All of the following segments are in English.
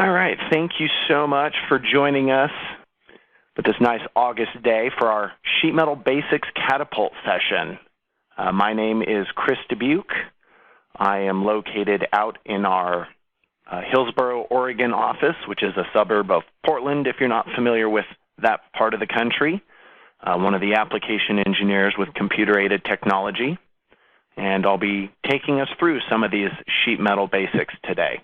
All right, thank you so much for joining us with this nice August day for our Sheet Metal Basics CATIpult session. My name is Chris Dubuque. I am located out in our Hillsboro, Oregon office, which is a suburb of Portland, if you're not familiar with that part of the country. One of the application engineers with computer-aided technology. And I'll be taking us through some of these sheet metal basics today.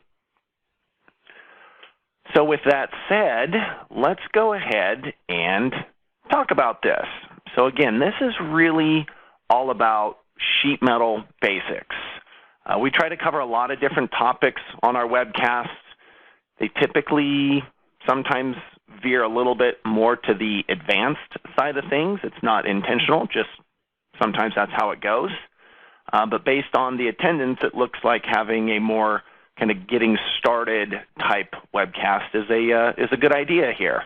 So with that said, let's go ahead and talk about this. So again, this is really all about sheet metal basics. We try to cover a lot of different topics on our webcasts. They typically sometimes veer a little bit more to the advanced side of things. It's not intentional, just sometimes that's how it goes. But based on the attendance, it looks like having a more kind of getting started type webcast is a good idea here.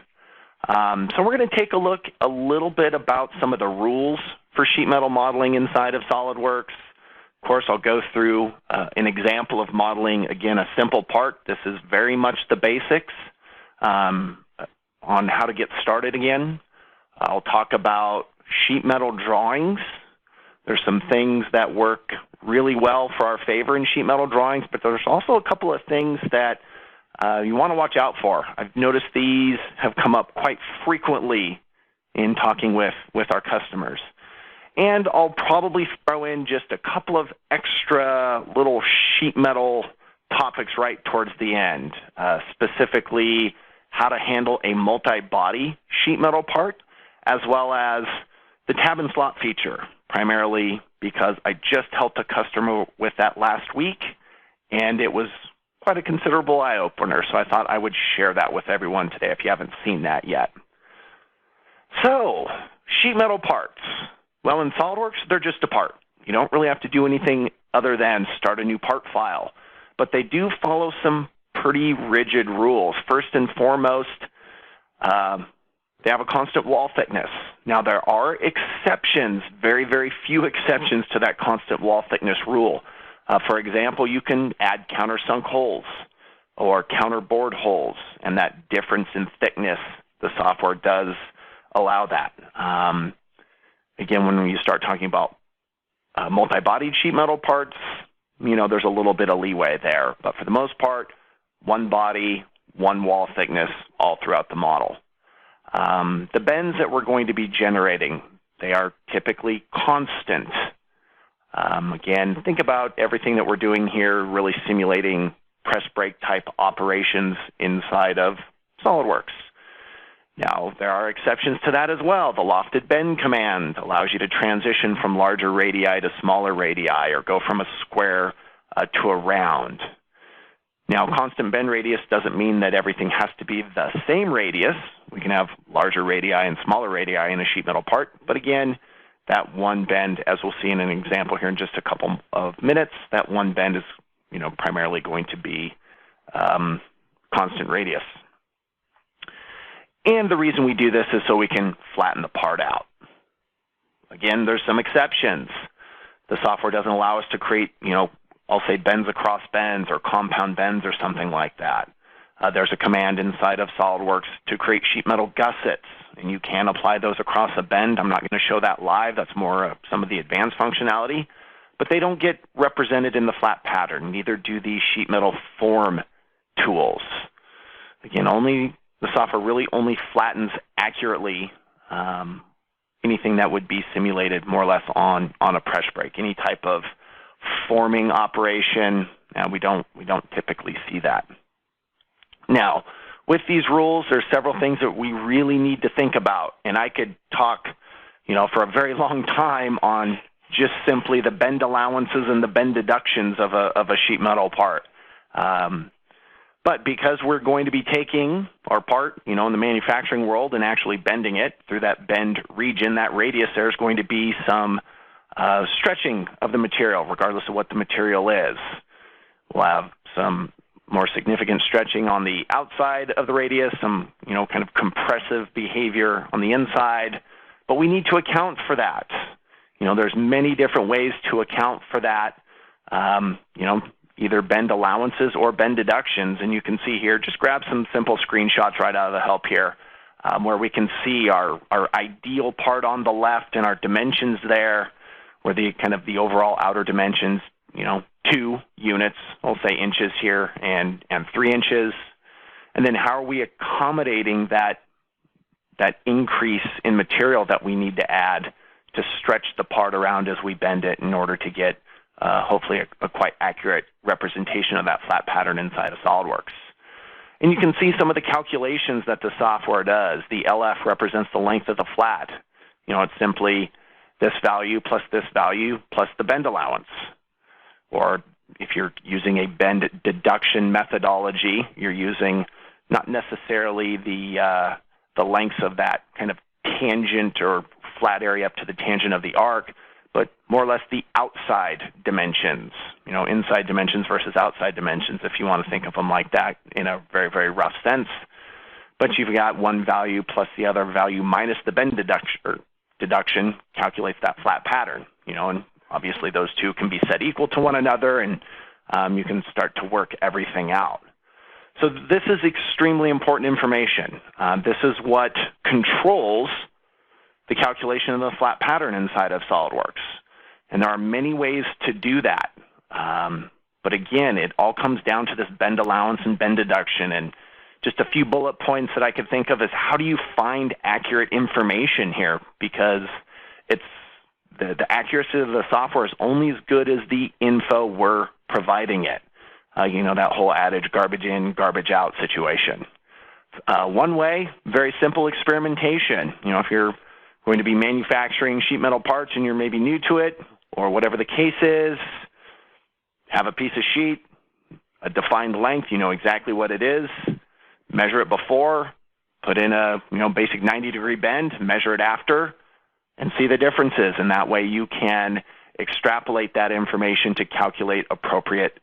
So we're going to take a look a little bit about some of the rules for sheet metal modeling inside of SOLIDWORKS. Of course, I'll go through an example of modeling, again, a simple part. This is very much the basics on how to get started again. I'll talk about sheet metal drawings. There's some things that work really well for our favor in sheet metal drawings, but there's also a couple of things that you want to watch out for. I've noticed these have come up quite frequently in talking with our customers. And I'll probably throw in just a couple of extra little sheet metal topics right towards the end, specifically how to handle a multi-body sheet metal part, as well as the tab and slot feature, primarily because I just helped a customer with that last week, and it was quite a considerable eye-opener, so I thought I would share that with everyone today if you haven't seen that yet. So, sheet metal parts. Well, in SOLIDWORKS, they're just a part. You don't really have to do anything other than start a new part file, but they do follow some pretty rigid rules. First and foremost, they have a constant wall thickness. Now, there are exceptions, very, very few exceptions to that constant wall thickness rule. For example, you can add countersunk holes or counterbored holes, and that difference in thickness, the software does allow that. Again, when you start talking about multi-bodied sheet metal parts, you know, there's a little bit of leeway there. But for the most part, one body, one wall thickness all throughout the model. The bends that we're going to be generating, they are typically constant. Again, think about everything that we're doing here, really simulating press brake type operations inside of SOLIDWORKS. Now, there are exceptions to that as well. The lofted bend command allows you to transition from larger radii to smaller radii, or go from a square to a round. Now, constant bend radius doesn't mean that everything has to be the same radius. We can have larger radii and smaller radii in a sheet metal part. But again, that one bend, as we'll see in an example here in just a couple of minutes, that one bend is, you know, primarily going to be constant radius. And the reason we do this is so we can flatten the part out. Again, there's some exceptions. The software doesn't allow us to create, you know, I'll say bends across bends or compound bends or something like that. There's a command inside of SOLIDWORKS to create sheet metal gussets, and you can apply those across a bend. I'm not going to show that live. That's more some of the advanced functionality. But they don't get represented in the flat pattern. Neither do the sheet metal form tools. Again, the software really only flattens accurately anything that would be simulated more or less on a press brake. Any type of forming operation, we don't typically see that. Now, with these rules, there's several things that we really need to think about, and I could talk, you know, for a very long time on just simply the bend allowances and the bend deductions of a sheet metal part. But because we're going to be taking our part, you know, in the manufacturing world and actually bending it through that bend region, that radius, there's going to be some stretching of the material, regardless of what the material is. We'll have some more significant stretching on the outside of the radius, some, you know, kind of compressive behavior on the inside, but we need to account for that. You know, there's many different ways to account for that. You know, either bend allowances or bend deductions. And you can see here, just grab some simple screenshots right out of the help here, where we can see our ideal part on the left and our dimensions there, where the kind of the overall outer dimensions, 2 units, we'll say inches here, and 3 inches. And then how are we accommodating that increase in material that we need to add to stretch the part around as we bend it in order to get hopefully a quite accurate representation of that flat pattern inside of SOLIDWORKS. And you can see some of the calculations that the software does. The LF represents the length of the flat. It's simply this value plus the bend allowance. Or if you're using a bend deduction methodology, you're using not necessarily the lengths of that kind of tangent or flat area up to the tangent of the arc, but more or less the outside dimensions, inside dimensions versus outside dimensions, if you want to think of them like that in a very, very rough sense. But you've got one value plus the other value minus the bend deduction calculates that flat pattern, and obviously those two can be set equal to one another, and you can start to work everything out. So this is extremely important information. This is what controls the calculation of the flat pattern inside of SOLIDWORKS. And there are many ways to do that. But again, it all comes down to this bend allowance and bend deduction. And just a few bullet points that I could think of is how do you find accurate information here? Because it's the accuracy of the software is only as good as the info we're providing it. That whole adage, garbage in, garbage out situation. One way, very simple experimentation. If you're going to be manufacturing sheet metal parts and you're maybe new to it, or whatever the case is, have a piece of sheet, a defined length, you know exactly what it is, measure it before, put in a basic 90-degree bend, measure it after, and see the differences. And that way you can extrapolate that information to calculate appropriate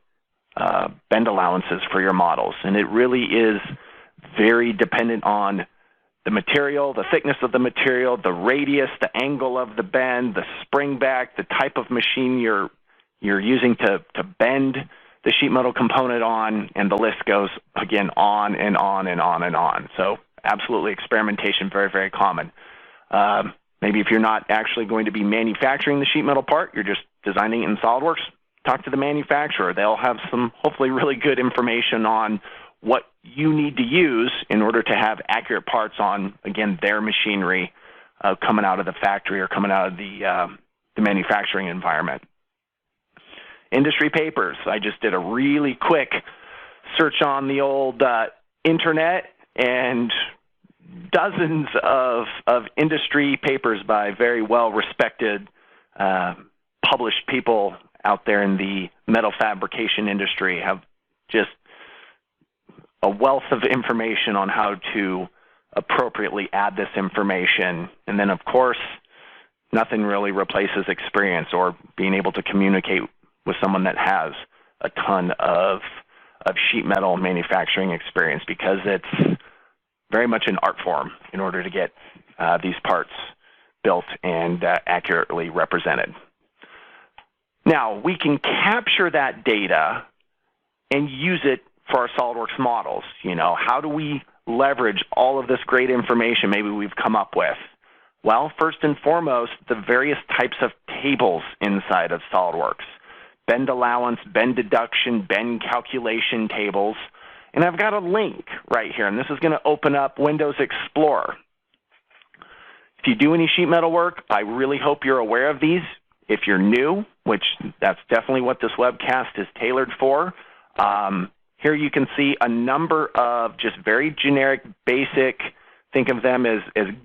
bend allowances for your models. And it really is very dependent on the material, the thickness of the material, the radius, the angle of the bend, the spring back, the type of machine you're using to bend the sheet metal component on, and the list goes, again, on and on and on and on. So absolutely experimentation, very, very common. Maybe if you're not actually going to be manufacturing the sheet metal part, you're just designing it in SOLIDWORKS, talk to the manufacturer. They'll have some hopefully really good information on what you need to use in order to have accurate parts on, again, their machinery coming out of the factory or coming out of the manufacturing environment. Industry papers. I just did a really quick search on the old internet, and dozens of industry papers by very well-respected published people out there in the metal fabrication industry have just a wealth of information on how to appropriately add this information. And then, of course, nothing really replaces experience or being able to communicate with someone that has a ton of sheet metal manufacturing experience, because it's very much an art form in order to get these parts built and accurately represented. Now, we can capture that data and use it for our SOLIDWORKS models. How do we leverage all of this great information maybe we've come up with? Well, first and foremost, the various types of tables inside of SOLIDWORKS. Bend allowance, bend deduction, bend calculation tables. And I've got a link right here, and this is going to open up Windows Explorer. If you do any sheet metal work, I really hope you're aware of these. If you're new, which that's definitely what this webcast is tailored for, here you can see a number of just very generic, basic, think of them as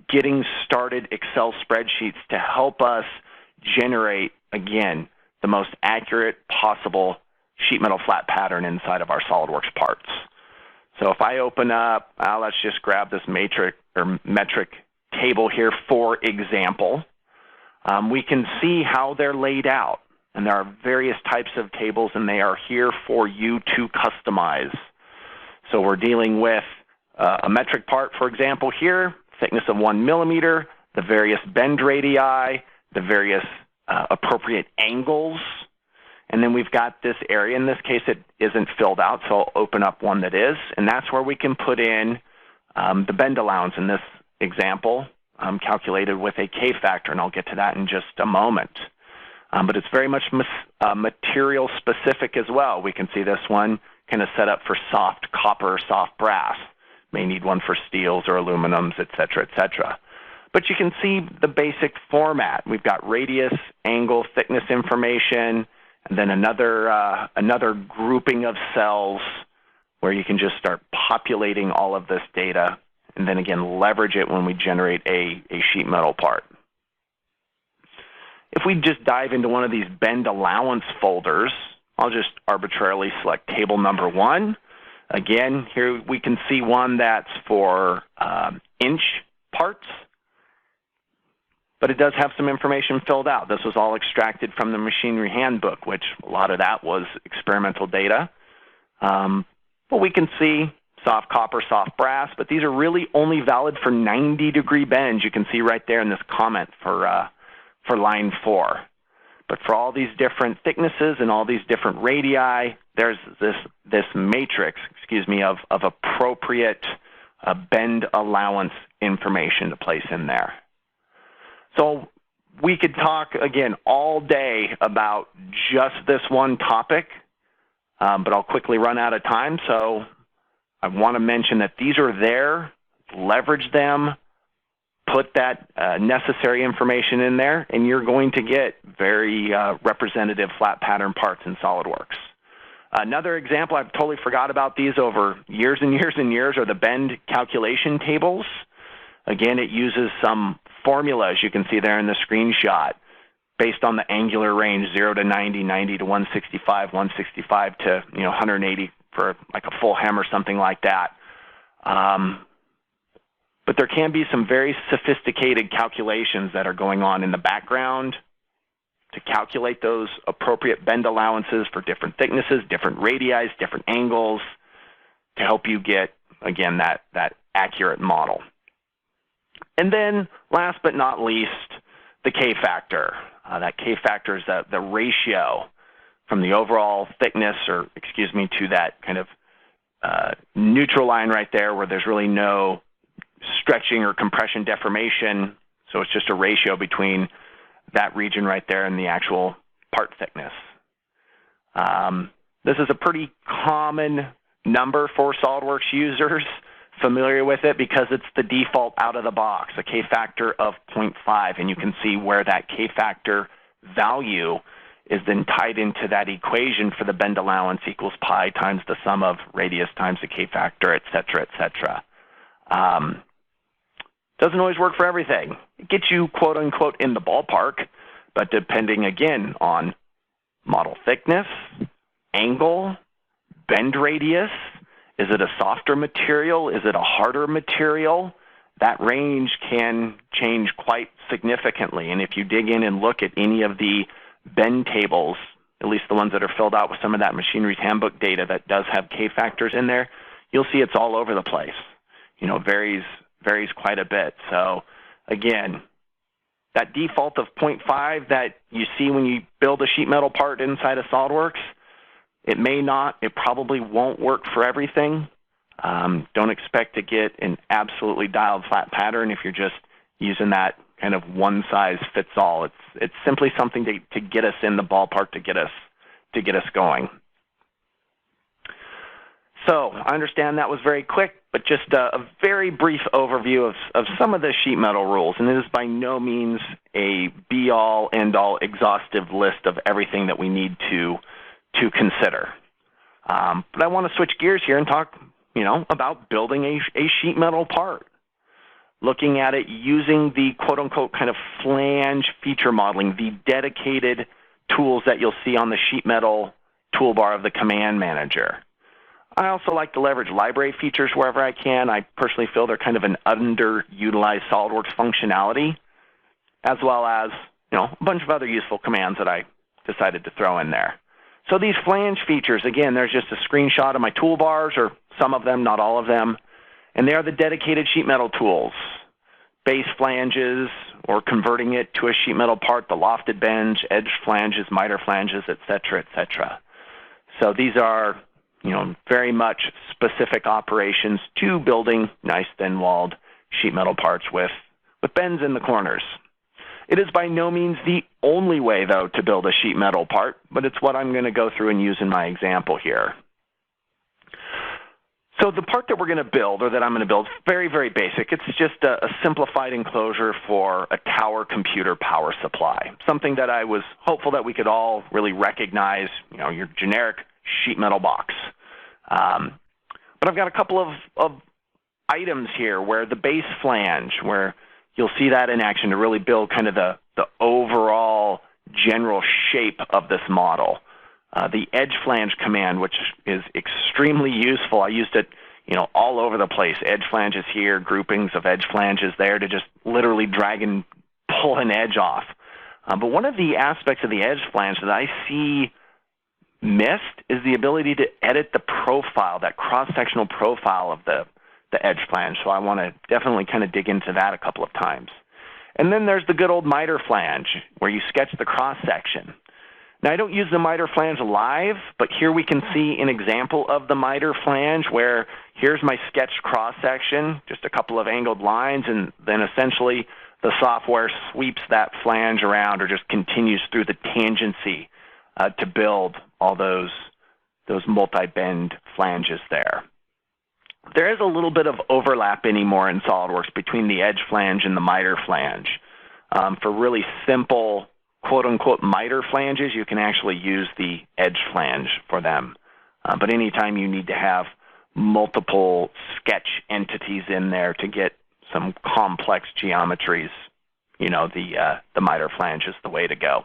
getting started Excel spreadsheets to help us generate, again, the most accurate possible sheet metal flat pattern inside of our SOLIDWORKS parts. So if I open up, let's just grab this metric table here, for example. We can see how they're laid out. And there are various types of tables, and they are here for you to customize. So we're dealing with a metric part, for example, here, thickness of 1 millimeter, the various bend radii, the various appropriate angles, And then we've got this area. In this case, it isn't filled out, so I'll open up one that is. And that's where we can put in the bend allowance in this example, calculated with a K factor, and I'll get to that in just a moment. But it's very much material specific as well. We can see this one kind of set up for soft copper, soft brass. May need one for steels or aluminums, et cetera, et cetera. But you can see the basic format. We've got radius, angle, thickness information, and then another grouping of cells where you can just start populating all of this data, and then again leverage it when we generate a sheet metal part. If we just dive into one of these bend allowance folders, I'll just arbitrarily select table number 1. Again, here we can see one that's for inch parts, but it does have some information filled out. This was all extracted from the machinery handbook, which a lot of that was experimental data. But we can see soft copper, soft brass, but these are really only valid for 90-degree bends. You can see right there in this comment for line 4. But for all these different thicknesses and all these different radii, there's this matrix, of appropriate bend allowance information to place in there. So we could talk, again, all day about just this one topic, but I'll quickly run out of time. So I want to mention that these are there. Leverage them. Put that necessary information in there, and you're going to get very representative flat pattern parts in SOLIDWORKS. Another example, I've totally forgot about these over years and years and years, are the bend calculation tables. Again, it uses some formulas you can see there in the screenshot based on the angular range 0 to 90, 90 to 165, 165 to 180 for like a full hem or something like that. But there can be some very sophisticated calculations that are going on in the background to calculate those appropriate bend allowances for different thicknesses, different radii, different angles, to help you get, again, that accurate model. And then last but not least, the K factor. That K factor is the ratio from the overall thickness, or to that kind of neutral line right there where there's really no stretching or compression deformation. So it's just a ratio between that region right there and the actual part thickness. This is a pretty common number for SOLIDWORKS users familiar with it because it's the default out of the box, a K factor of 0.5, and you can see where that K factor value is then tied into that equation for the bend allowance equals pi times the sum of radius times the K factor, et cetera, et cetera. Doesn't always work for everything. It gets you, quote unquote, in the ballpark, but depending again on model thickness, angle, bend radius, is it a softer material? Is it a harder material? That range can change quite significantly. And if you dig in and look at any of the bend tables, at least the ones that are filled out with some of that machinery's handbook data that does have K factors in there, you'll see it's all over the place. Varies quite a bit. So again, that default of 0.5 that you see when you build a sheet metal part inside of SOLIDWORKS, it may not, it probably won't work for everything. Don't expect to get an absolutely dialed flat pattern if you're just using that kind of one-size-fits-all. It's simply something to get us in the ballpark, to get us going. So I understand that was very quick, but just a very brief overview of some of the sheet metal rules. And it is by no means a be-all, end-all, exhaustive list of everything that we need to consider. But I want to switch gears here and talk, about building a sheet metal part. Looking at it using the quote-unquote kind of flange feature modeling, the dedicated tools that you'll see on the sheet metal toolbar of the command manager. I also like to leverage library features wherever I can. I personally feel they're kind of an underutilized SOLIDWORKS functionality, as well as a bunch of other useful commands that I decided to throw in there. So these flange features, again, there's just a screenshot of my toolbars, or some of them, not all of them, and they are the dedicated sheet metal tools base flanges or converting it to a sheet metal part, the lofted bends, edge flanges, miter flanges, et cetera, et cetera. So these are, very much specific operations to building nice thin-walled sheet metal parts with bends in the corners. It is by no means the only way, though, to build a sheet metal part, but it's what I'm going to go through and use in my example here. So the part that we're going to build, or that I'm going to build, is very, very basic. It's just a simplified enclosure for a tower computer power supply, something that I was hopeful that we could all really recognize, your generic sheet metal box. But I've got a couple of items here where the base flange, where you'll see that in action to really build kind of the overall general shape of this model. The edge flange command, which is extremely useful. I used it, all over the place. Edge flanges here, groupings of edge flanges there to just literally drag and pull an edge off. But one of the aspects of the edge flange that I see missed is the ability to edit the profile, that cross-sectional profile of the edge flange. So I want to definitely kind of dig into that a couple of times. And then there's the good old miter flange, where you sketch the cross-section. Now, I don't use the miter flange live, but here we can see an example of the miter flange where here's my sketched cross-section, just a couple of angled lines, and then essentially the software sweeps that flange around or just continues through the tangency to build all those multi-bend flanges there. There is a little bit of overlap anymore in SOLIDWORKS between the edge flange and the miter flange. For really simple quote-unquote miter flanges, you can actually use the edge flange for them. But anytime you need to have multiple sketch entities in there to get some complex geometries, the miter flange is the way to go.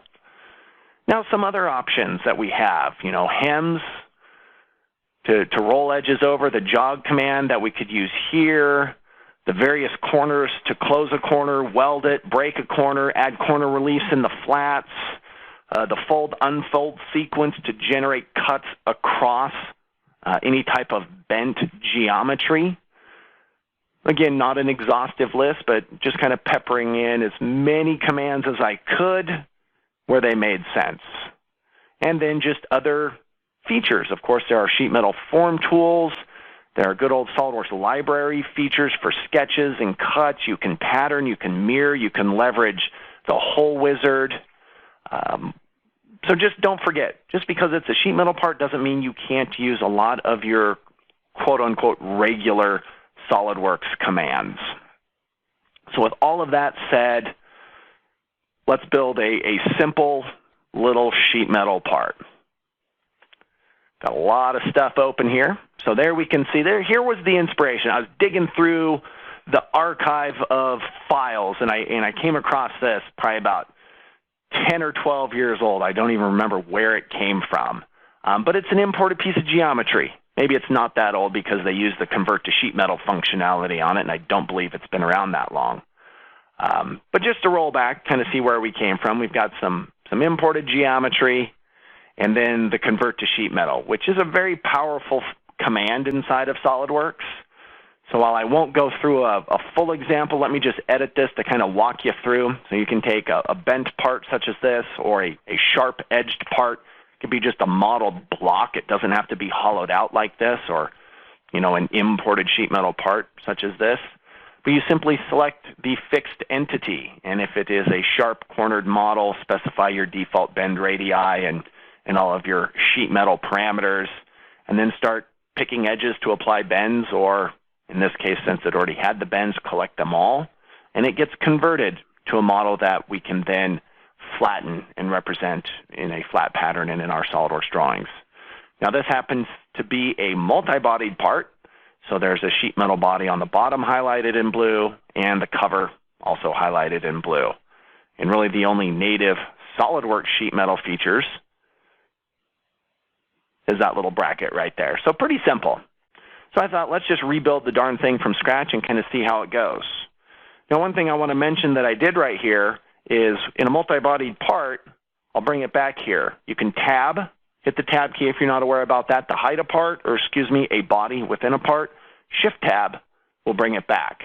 Now, some other options that we have, hems to roll edges over, the jog command that we could use here, the various corners to close a corner, weld it, break a corner, add corner reliefs in the flats, the fold-unfold sequence to generate cuts across any type of bent geometry. Again, not an exhaustive list, but just kind of peppering in as many commands as I could where they made sense. And then just other features. Of course, there are sheet metal form tools. There are good old SOLIDWORKS library features for sketches and cuts. You can pattern, you can mirror, you can leverage the whole wizard. So just don't forget, just because it's a sheet metal part doesn't mean you can't use a lot of your quote-unquote regular SOLIDWORKS commands. So with all of that said, let's build a simple little sheet metal part. Got a lot of stuff open here. So there we can see here was the inspiration. I was digging through the archive of files, and I came across this probably about 10 or 12 years old. I don't even remember where it came from. But it's an imported piece of geometry. Maybe it's not that old because they use the convert to sheet metal functionality on it, and I don't believe it's been around that long. But just to roll back, kind of see where we came from, we've got some imported geometry, and then the convert to sheet metal, which is a very powerful command inside of SOLIDWORKS. So while I won't go through a full example, let me just edit this to kind of walk you through. So you can take a bent part such as this, or a sharp-edged part. It could be just a modeled block. It doesn't have to be hollowed out like this, or an imported sheet metal part such as this. But you simply select the fixed entity, and if it is a sharp cornered model, specify your default bend radii and all of your sheet metal parameters, and then start picking edges to apply bends, or in this case, since it already had the bends, collect them all, and it gets converted to a model that we can then flatten and represent in a flat pattern and in our SOLIDWORKS drawings. Now this happens to be a multi-bodied part, so there's a sheet metal body on the bottom highlighted in blue, and the cover also highlighted in blue. And really the only native SOLIDWORKS sheet metal features is that little bracket right there. So pretty simple. So I thought, let's just rebuild the darn thing from scratch and kind of see how it goes. Now, one thing I want to mention that I did right here is in a multi-bodied part, I'll bring it back here. You can tab, hit the tab key if you're not aware about that to hide a part, or excuse me, a body within a part. Shift tab will bring it back.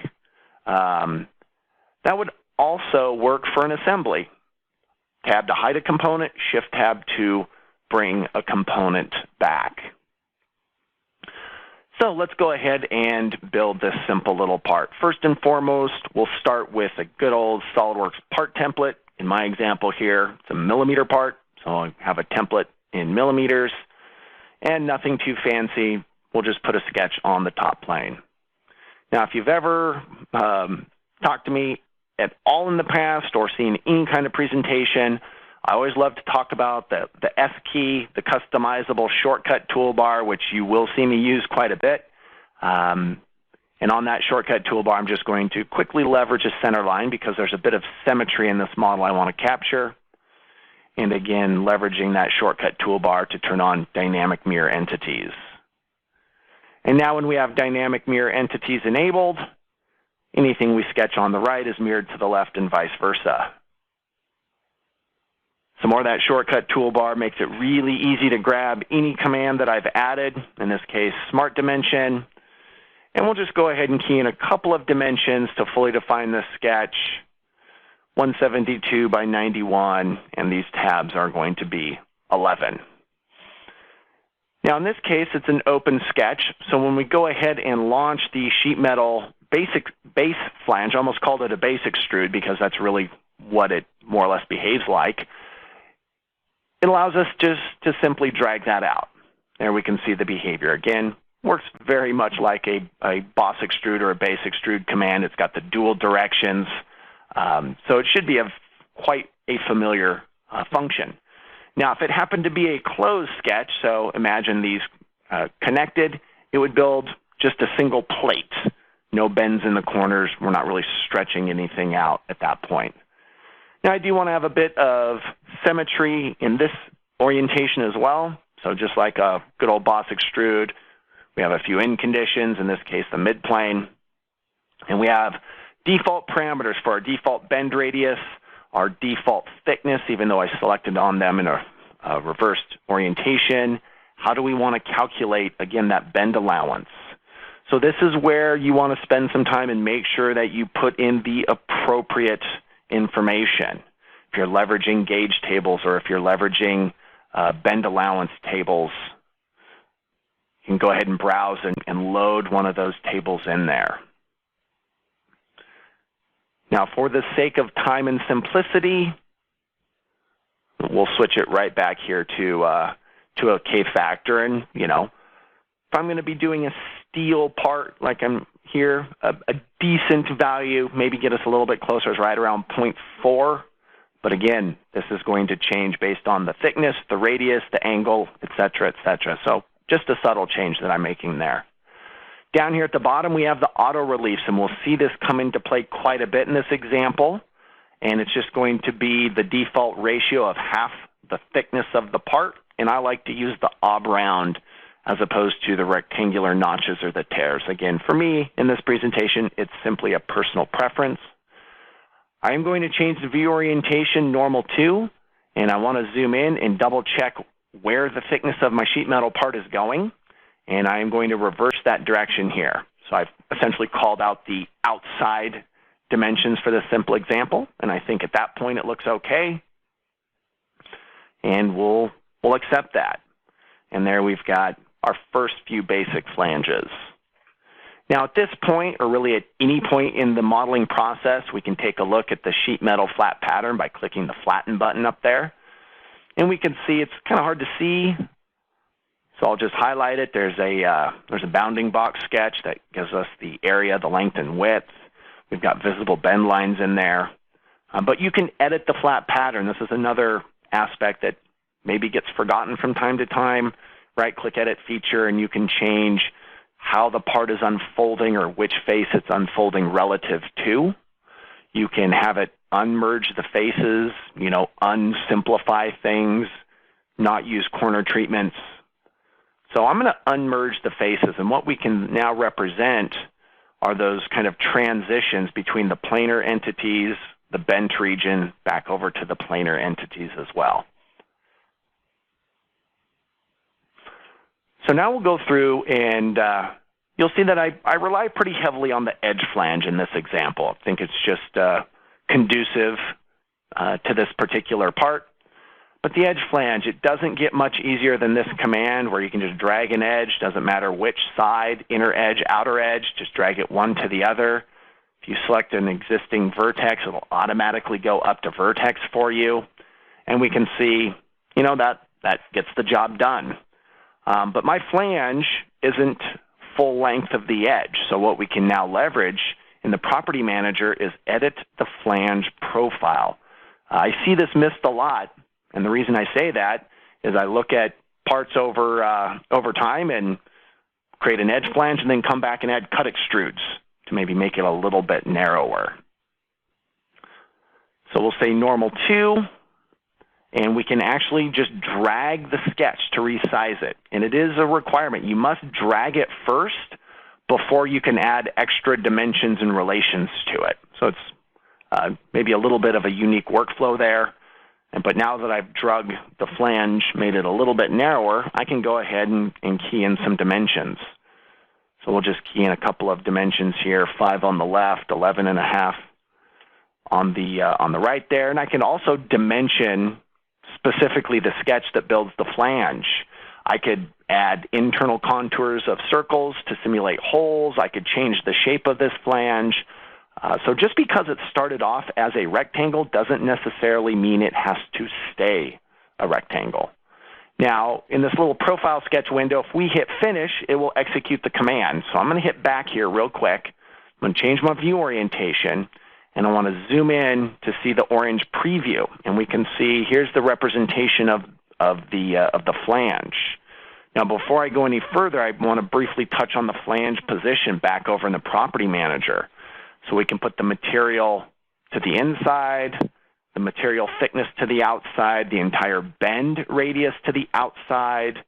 That would also work for an assembly. Tab to hide a component, Shift Tab to bring a component back. So let's go ahead and build this simple little part. First and foremost, we'll start with a good old SOLIDWORKS part template. In my example here, it's a millimeter part, so I have a template in millimeters, and nothing too fancy. We'll just put a sketch on the top plane. Now, if you've ever talked to me at all in the past or seen any kind of presentation, I always love to talk about the S key, the customizable shortcut toolbar, which you will see me use quite a bit. And on that shortcut toolbar, I'm just going to quickly leverage a center line because there's a bit of symmetry in this model I want to capture. And again, leveraging that shortcut toolbar to turn on dynamic mirror entities. And now when we have dynamic mirror entities enabled, anything we sketch on the right is mirrored to the left and vice versa. Some more of that shortcut toolbar makes it really easy to grab any command that I've added, in this case, Smart Dimension. And we'll just go ahead and key in a couple of dimensions to fully define this sketch, 172 by 91, and these tabs are going to be 11. Now in this case, it's an open sketch, so when we go ahead and launch the Sheetmetal base flange, I almost called it a base extrude because that's really what it more or less behaves like, it allows us just to simply drag that out. There we can see the behavior. Again, works very much like a boss extrude or a base extrude command. It's got the dual directions, so it should be quite a familiar function. Now, if it happened to be a closed sketch, so imagine these connected, it would build just a single plate. No bends in the corners. We're not really stretching anything out at that point. Now, I do want to have a bit of symmetry in this orientation as well. So just like a good old boss extrude, we have a few end conditions, in this case the midplane. And we have default parameters for our default bend radius, our default thickness, even though I selected on them in a reversed orientation. How do we want to calculate, again, that bend allowance? So this is where you want to spend some time and make sure that you put in the appropriate information. If you're leveraging gauge tables or if you're leveraging bend allowance tables, you can go ahead and browse and load one of those tables in there. Now, for the sake of time and simplicity, we'll switch it right back here to a K factor. And, you know, if I'm going to be doing a steel part like I'm here, a decent value, maybe get us a little bit closer, is right around 0.4. But again, this is going to change based on the thickness, the radius, the angle, et cetera, et cetera. So just a subtle change that I'm making there. Down here at the bottom, we have the auto reliefs, and we'll see this come into play quite a bit in this example. And it's just going to be the default ratio of half the thickness of the part. And I like to use the ob round as opposed to the rectangular notches or the tears. Again, for me, in this presentation, it's simply a personal preference. I am going to change the view orientation normal to, and I want to zoom in and double check where the thickness of my sheet metal part is going. And I am going to reverse that direction here. So I've essentially called out the outside dimensions for this simple example, and I think at that point it looks okay. And we'll accept that. And there we've got our first few basic flanges. Now at this point, or really at any point in the modeling process, we can take a look at the sheet metal flat pattern by clicking the flatten button up there. And we can see it's kind of hard to see, so I'll just highlight it. There's a bounding box sketch that gives us the area, the length, and width. We've got visible bend lines in there. But you can edit the flat pattern. This is another aspect that maybe gets forgotten from time to time. Right-click Edit Feature, and you can change how the part is unfolding or which face it's unfolding relative to. You can have it unmerge the faces, you know, unsimplify things, not use corner treatments. So I'm going to unmerge the faces, and what we can now represent are those kind of transitions between the planar entities, the bent region, back over to the planar entities as well. So now we'll go through and you'll see that I rely pretty heavily on the edge flange in this example. I think it's just conducive to this particular part. But the edge flange, it doesn't get much easier than this command where you can just drag an edge, doesn't matter which side, inner edge, outer edge, just drag it one to the other. If you select an existing vertex, it'll automatically go up to vertex for you. And we can see, you know, that gets the job done. But my flange isn't full length of the edge. So what we can now leverage in the property manager is edit the flange profile. I see this missed a lot. And the reason I say that is I look at parts over time and create an edge flange and then come back and add cut extrudes to maybe make it a little bit narrower. So we'll say normal 2, and we can actually just drag the sketch to resize it. And it is a requirement. You must drag it first before you can add extra dimensions and relations to it. So it's maybe a little bit of a unique workflow there. But now that I've drug the flange, made it a little bit narrower, I can go ahead and key in some dimensions. So we'll just key in a couple of dimensions here, 5 on the left, 11.5 on the right there. And I can also dimension specifically the sketch that builds the flange. I could add internal contours of circles to simulate holes. I could change the shape of this flange. So just because it started off as a rectangle doesn't necessarily mean it has to stay a rectangle. Now, in this little profile sketch window, if we hit finish, it will execute the command. So I'm going to hit back here real quick. I'm going to change my view orientation, and I want to zoom in to see the orange preview. And we can see here's the representation of the flange. Now, before I go any further, I want to briefly touch on the flange position back over in the property manager. So we can put the material to the inside, the material thickness to the outside, the entire bend radius to the outside,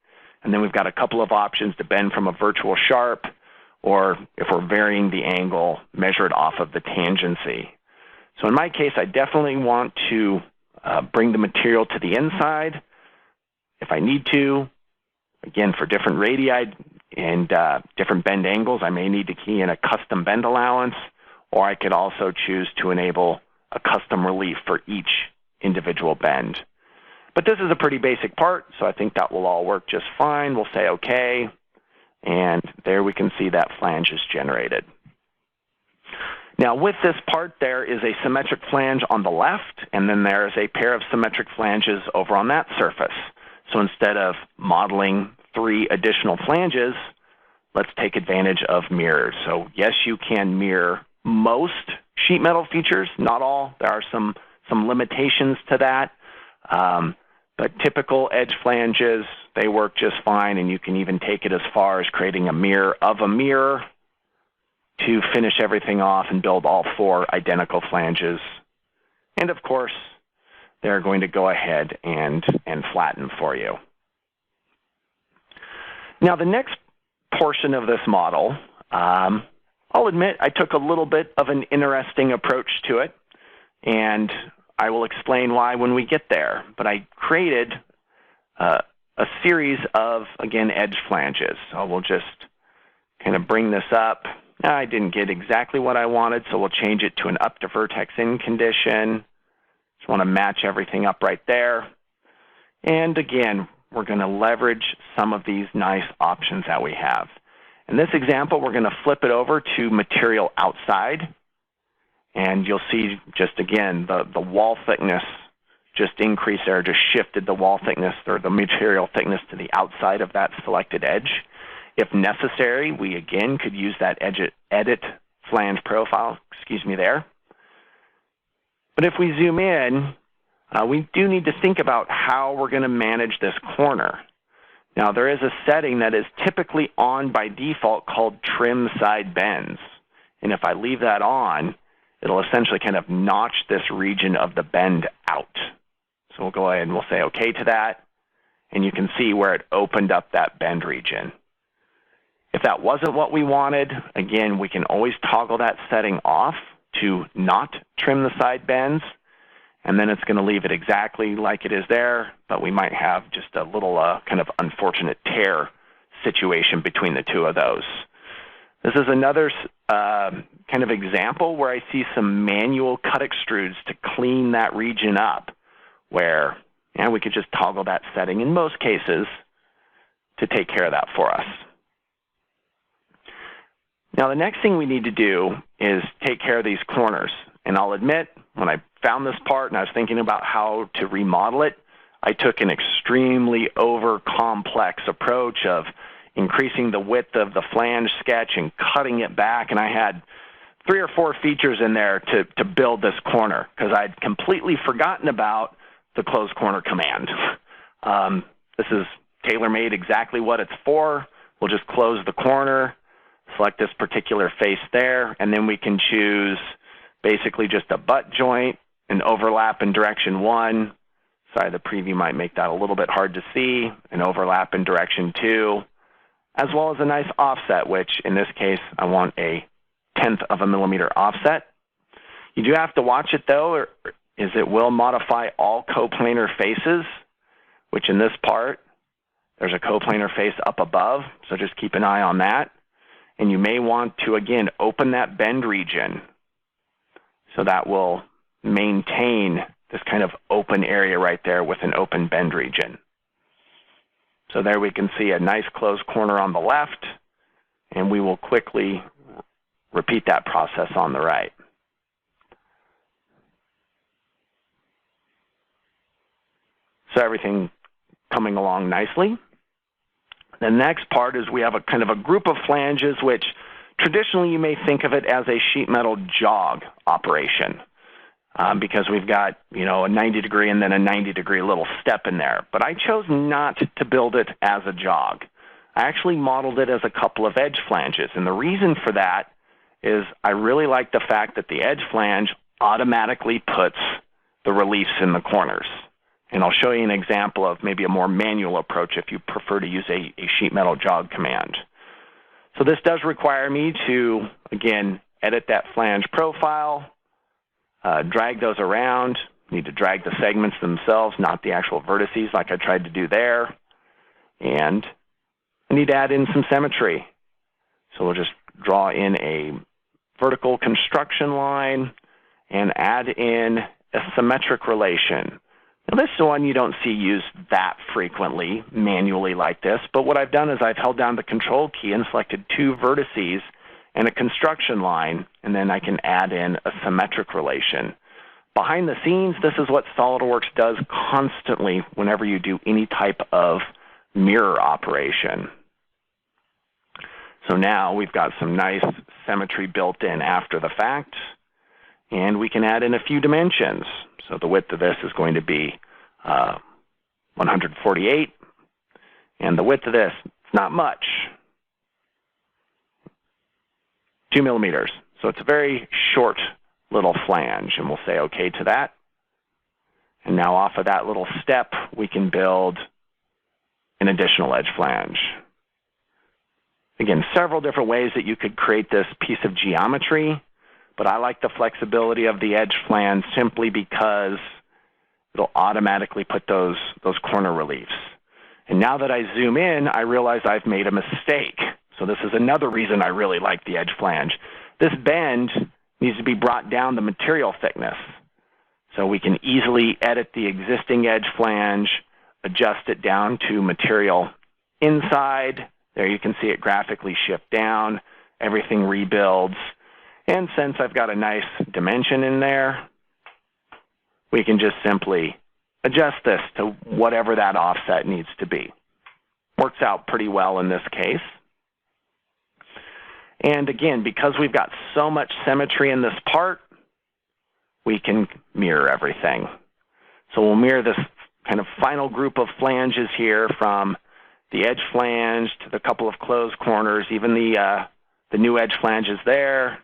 and then we've got a couple of options to bend from a virtual sharp, or if we're varying the angle, measure it off of the tangency. So in my case, I definitely want to bring the material to the inside. If I need to, again, for different radii and different bend angles, I may need to key in a custom bend allowance, or I could also choose to enable a custom relief for each individual bend. But this is a pretty basic part, so I think that will all work just fine. We'll say OK, and there we can see that flange is generated. Now with this part, there is a symmetric flange on the left, and then there is a pair of symmetric flanges over on that surface. So instead of modeling 3 additional flanges, let's take advantage of mirrors. So yes, you can mirror most sheet metal features, not all. There are some limitations to that. But typical edge flanges, they work just fine, and you can even take it as far as creating a mirror of a mirror to finish everything off and build all 4 identical flanges. And of course, they're going to go ahead and flatten for you. Now the next portion of this model, I'll admit I took a little bit of an interesting approach to it, and I will explain why when we get there. But I created a series of, again, edge flanges. So we'll just kind of bring this up. Now, I didn't get exactly what I wanted, so we'll change it to an up to vertex in condition. Just want to match everything up right there. And again, we're going to leverage some of these nice options that we have. In this example, we're going to flip it over to material outside. And you'll see just, again, the wall thickness just increased there, just shifted the wall thickness or the material thickness to the outside of that selected edge. If necessary, we, again, could use that edit flange profile, there. But if we zoom in, we do need to think about how we're going to manage this corner. Now, there is a setting that is typically on by default called trim side bends. And if I leave that on, it'll essentially kind of notch this region of the bend out. So we'll go ahead and we'll say OK to that. And you can see where it opened up that bend region. If that wasn't what we wanted, again, we can always toggle that setting off to not trim the side bends. And then it's going to leave it exactly like it is there, but we might have just a little kind of unfortunate tear situation between the two of those. This is another kind of example where I see some manual cut extrudes to clean that region up, where we could just toggle that setting in most cases to take care of that for us. Now the next thing we need to do is take care of these corners. And I'll admit, when I found this part and I was thinking about how to remodel it, I took an extremely over-complex approach of increasing the width of the flange sketch and cutting it back, and I had 3 or 4 features in there to build this corner because I'd completely forgotten about the close corner command. This is tailor-made exactly what it's for. We'll just close the corner, select this particular face there, and then we can choose basically just a butt joint, an overlap in direction 1. Sorry, the preview might make that a little bit hard to see. An overlap in direction 2, as well as a nice offset, which in this case I want a 1/10 of a millimeter offset. You do have to watch it though, is it will modify all coplanar faces, which in this part there's a coplanar face up above, so just keep an eye on that. And you may want to, again, open that bend region so that will maintain this kind of open area right there with an open bend region. So there we can see a nice closed corner on the left, and we will quickly repeat that process on the right. So everything coming along nicely. The next part is we have a kind of a group of flanges, which traditionally you may think of it as a sheet metal jog operation because we've got, a 90-degree and then a 90-degree little step in there. But I chose not to build it as a jog. I actually modeled it as a couple of edge flanges. And the reason for that is I really like the fact that the edge flange automatically puts the reliefs in the corners. And I'll show you an example of maybe a more manual approach if you prefer to use a sheet metal jog command. So this does require me to, again, edit that flange profile, drag those around. Need to drag the segments themselves, not the actual vertices like I tried to do there. And I need to add in some symmetry. So we'll just draw in a vertical construction line and add in a symmetric relation. Now this one you don't see used that frequently manually like this, but what I've done is I've held down the Control key and selected 2 vertices and a construction line, and then I can add in a symmetric relation. Behind the scenes, this is what SOLIDWORKS does constantly whenever you do any type of mirror operation. So now we've got some nice symmetry built in after the fact, and we can add in a few dimensions. So the width of this is going to be 148, and the width of this, it's not much, 2 millimeters. So it's a very short little flange, and we'll say OK to that. And now off of that little step, we can build an additional edge flange. Again, several different ways that you could create this piece of geometry, but I like the flexibility of the edge flange simply because it'll automatically put those corner reliefs. And now that I zoom in, I realize I've made a mistake. So this is another reason I really like the edge flange. This bend needs to be brought down the material thickness. So we can easily edit the existing edge flange, adjust it down to material inside. There you can see it graphically shift down. Everything rebuilds. And since I've got a nice dimension in there, we can just simply adjust this to whatever that offset needs to be. Works out pretty well in this case. And again, because we've got so much symmetry in this part, we can mirror everything. So we'll mirror this kind of final group of flanges here from the edge flange to the couple of closed corners, even the new edge flanges there,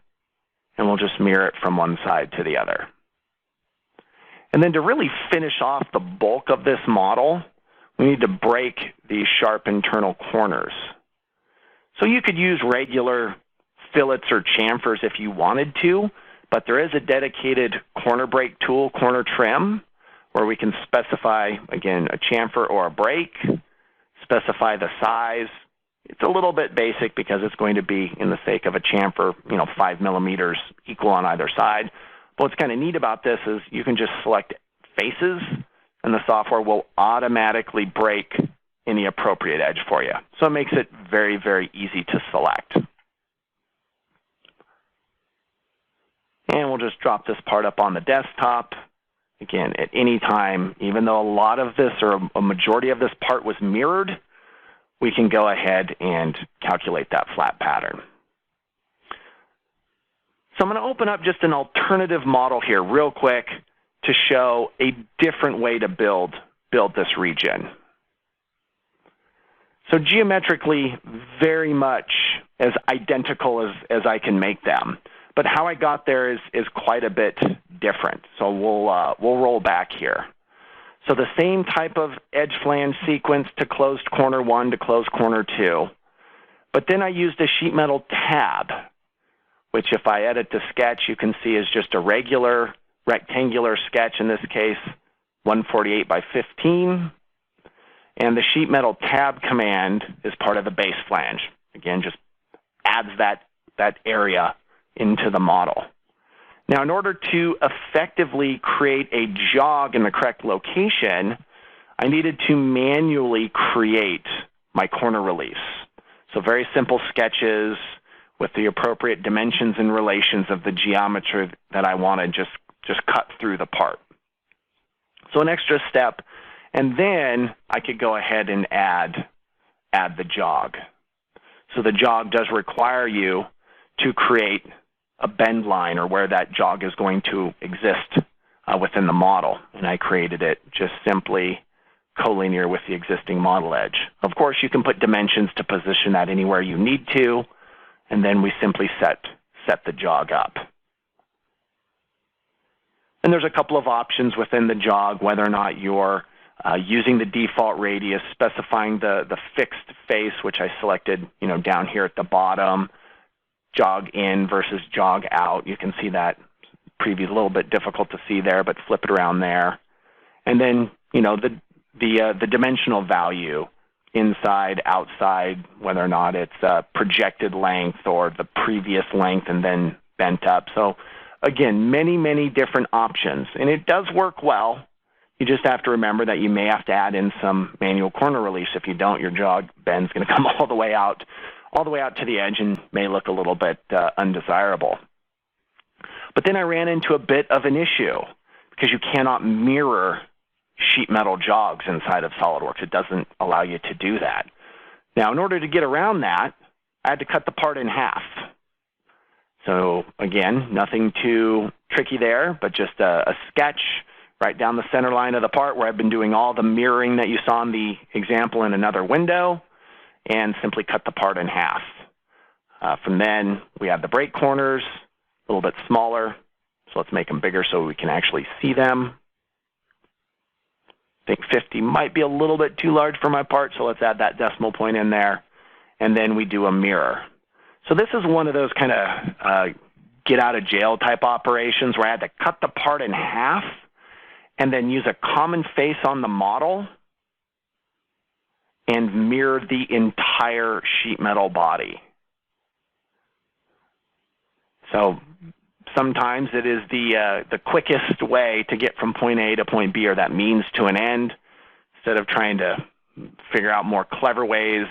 and we'll just mirror it from one side to the other. And then to really finish off the bulk of this model, we need to break these sharp internal corners. So you could use regular fillets or chamfers if you wanted to, but there is a dedicated corner break tool, corner trim, where we can specify, again, a chamfer or a break, specify the size. It's a little bit basic because it's going to be, in the sake of a chamfer, 5 millimeters equal on either side. But what's kind of neat about this is you can just select faces, and the software will automatically break any appropriate edge for you. So it makes it very, very easy to select. And we'll just drop this part up on the desktop. Again, at any time, even though a lot of this or a majority of this part was mirrored, we can go ahead and calculate that flat pattern. So I'm going to open up just an alternative model here real quick to show a different way to build this region. So geometrically, very much as identical as I can make them. But how I got there is quite a bit different. So we'll roll back here. So the same type of edge flange sequence to closed corner 1 to closed corner 2. But then I used a sheet metal tab, which if I edit the sketch, you can see is just a regular rectangular sketch, in this case, 148 by 15. And the sheet metal tab command is part of the base flange. Again, just adds that area into the model. Now, in order to effectively create a jog in the correct location, I needed to manually create my corner release. So very simple sketches with the appropriate dimensions and relations of the geometry that I want to just cut through the part. So an extra step, and then I could go ahead and add the jog. So the jog does require you to create a bend line, or where that jog is going to exist within the model. And I created it just simply collinear with the existing model edge. Of course, you can put dimensions to position that anywhere you need to, and then we simply set the jog up. And there's a couple of options within the jog, whether or not you're using the default radius, specifying the fixed face, which I selected down here at the bottom, jog in versus jog out. You can see that preview, a little bit difficult to see there, but flip it around there. And then, the dimensional value, inside, outside, whether or not it's projected length or the previous length and then bent up. So again, many, many different options. And it does work well. You just have to remember that you may have to add in some manual corner release. If you don't, your jog bend's going to come all the way out to the edge and may look a little bit undesirable. But then I ran into a bit of an issue because you cannot mirror sheet metal jogs inside of SOLIDWORKS. It doesn't allow you to do that. Now, in order to get around that, I had to cut the part in half. So again, nothing too tricky there, but just a sketch right down the center line of the part where I've been doing all the mirroring that you saw in the example in another window, and simply cut the part in half. From then, we have the break corners, a little bit smaller, so let's make them bigger so we can actually see them. I think 50 might be a little bit too large for my part, so let's add that decimal point in there, and then we do a mirror. So this is one of those kind of get-out-of-jail type operations where I had to cut the part in half and then use a common face on the model and mirror the entire sheet metal body. So sometimes it is the quickest way to get from point A to point B, or that means to an end, instead of trying to figure out more clever ways.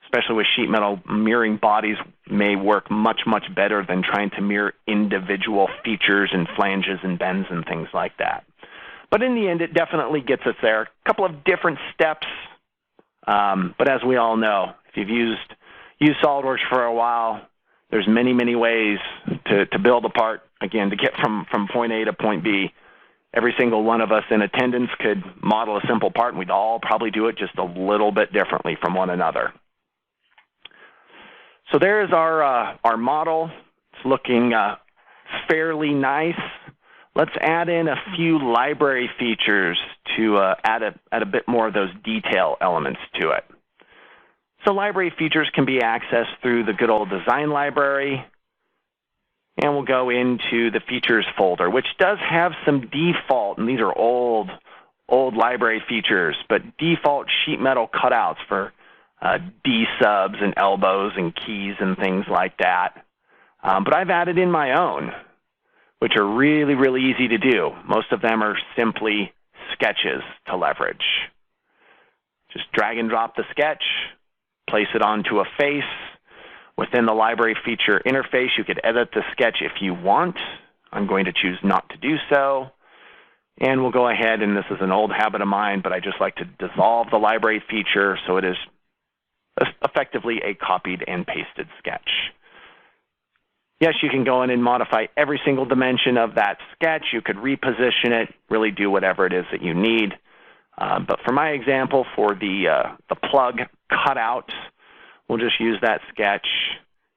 Especially with sheet metal, mirroring bodies may work much, much better than trying to mirror individual features and flanges and bends and things like that. But in the end, it definitely gets us there. A couple of different steps. But as we all know, if you've used SOLIDWORKS for a while, there's many, many ways to build a part, again, to get from point A to point B. Every single one of us in attendance could model a simple part, and we'd all probably do it just a little bit differently from one another. So there's our model. It's looking fairly nice. Let's add in a few library features to add a bit more of those detail elements to it. So library features can be accessed through the good old design library. And we'll go into the features folder, which does have some default, and these are old library features, but default sheet metal cutouts for D-subs and elbows and keys and things like that. But I've added in my own, which are really, really easy to do. Most of them are simply sketches to leverage. Just drag and drop the sketch, place it onto a face. Within the library feature interface, you could edit the sketch if you want. I'm going to choose not to do so. And we'll go ahead, and this is an old habit of mine, but I just like to dissolve the library feature so it is effectively a copied and pasted sketch. Yes, you can go in and modify every single dimension of that sketch. You could reposition it, really do whatever it is that you need. But for my example, for the plug cutout, we'll just use that sketch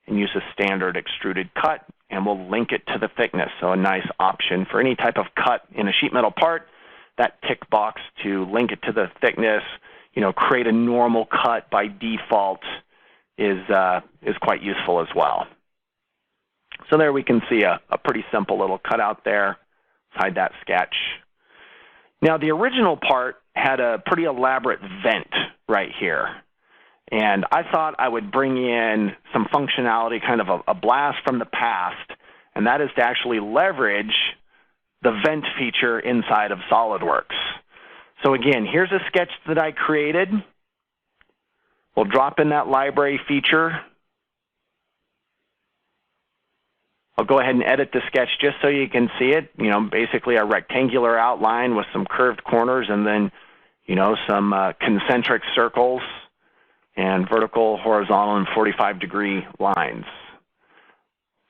and use a standard extruded cut, and we'll link it to the thickness. So a nice option for any type of cut in a sheet metal part, that tick box to link it to the thickness, create a normal cut by default is quite useful as well. So there we can see a pretty simple little cutout there. Hide that sketch. Now the original part had a pretty elaborate vent right here. And I thought I would bring in some functionality, kind of a blast from the past, and that is to actually leverage the vent feature inside of SOLIDWORKS. So again, here's a sketch that I created. We'll drop in that library feature. I'll go ahead and edit the sketch just so you can see it. Basically a rectangular outline with some curved corners and then, some concentric circles and vertical, horizontal, and 45-degree lines.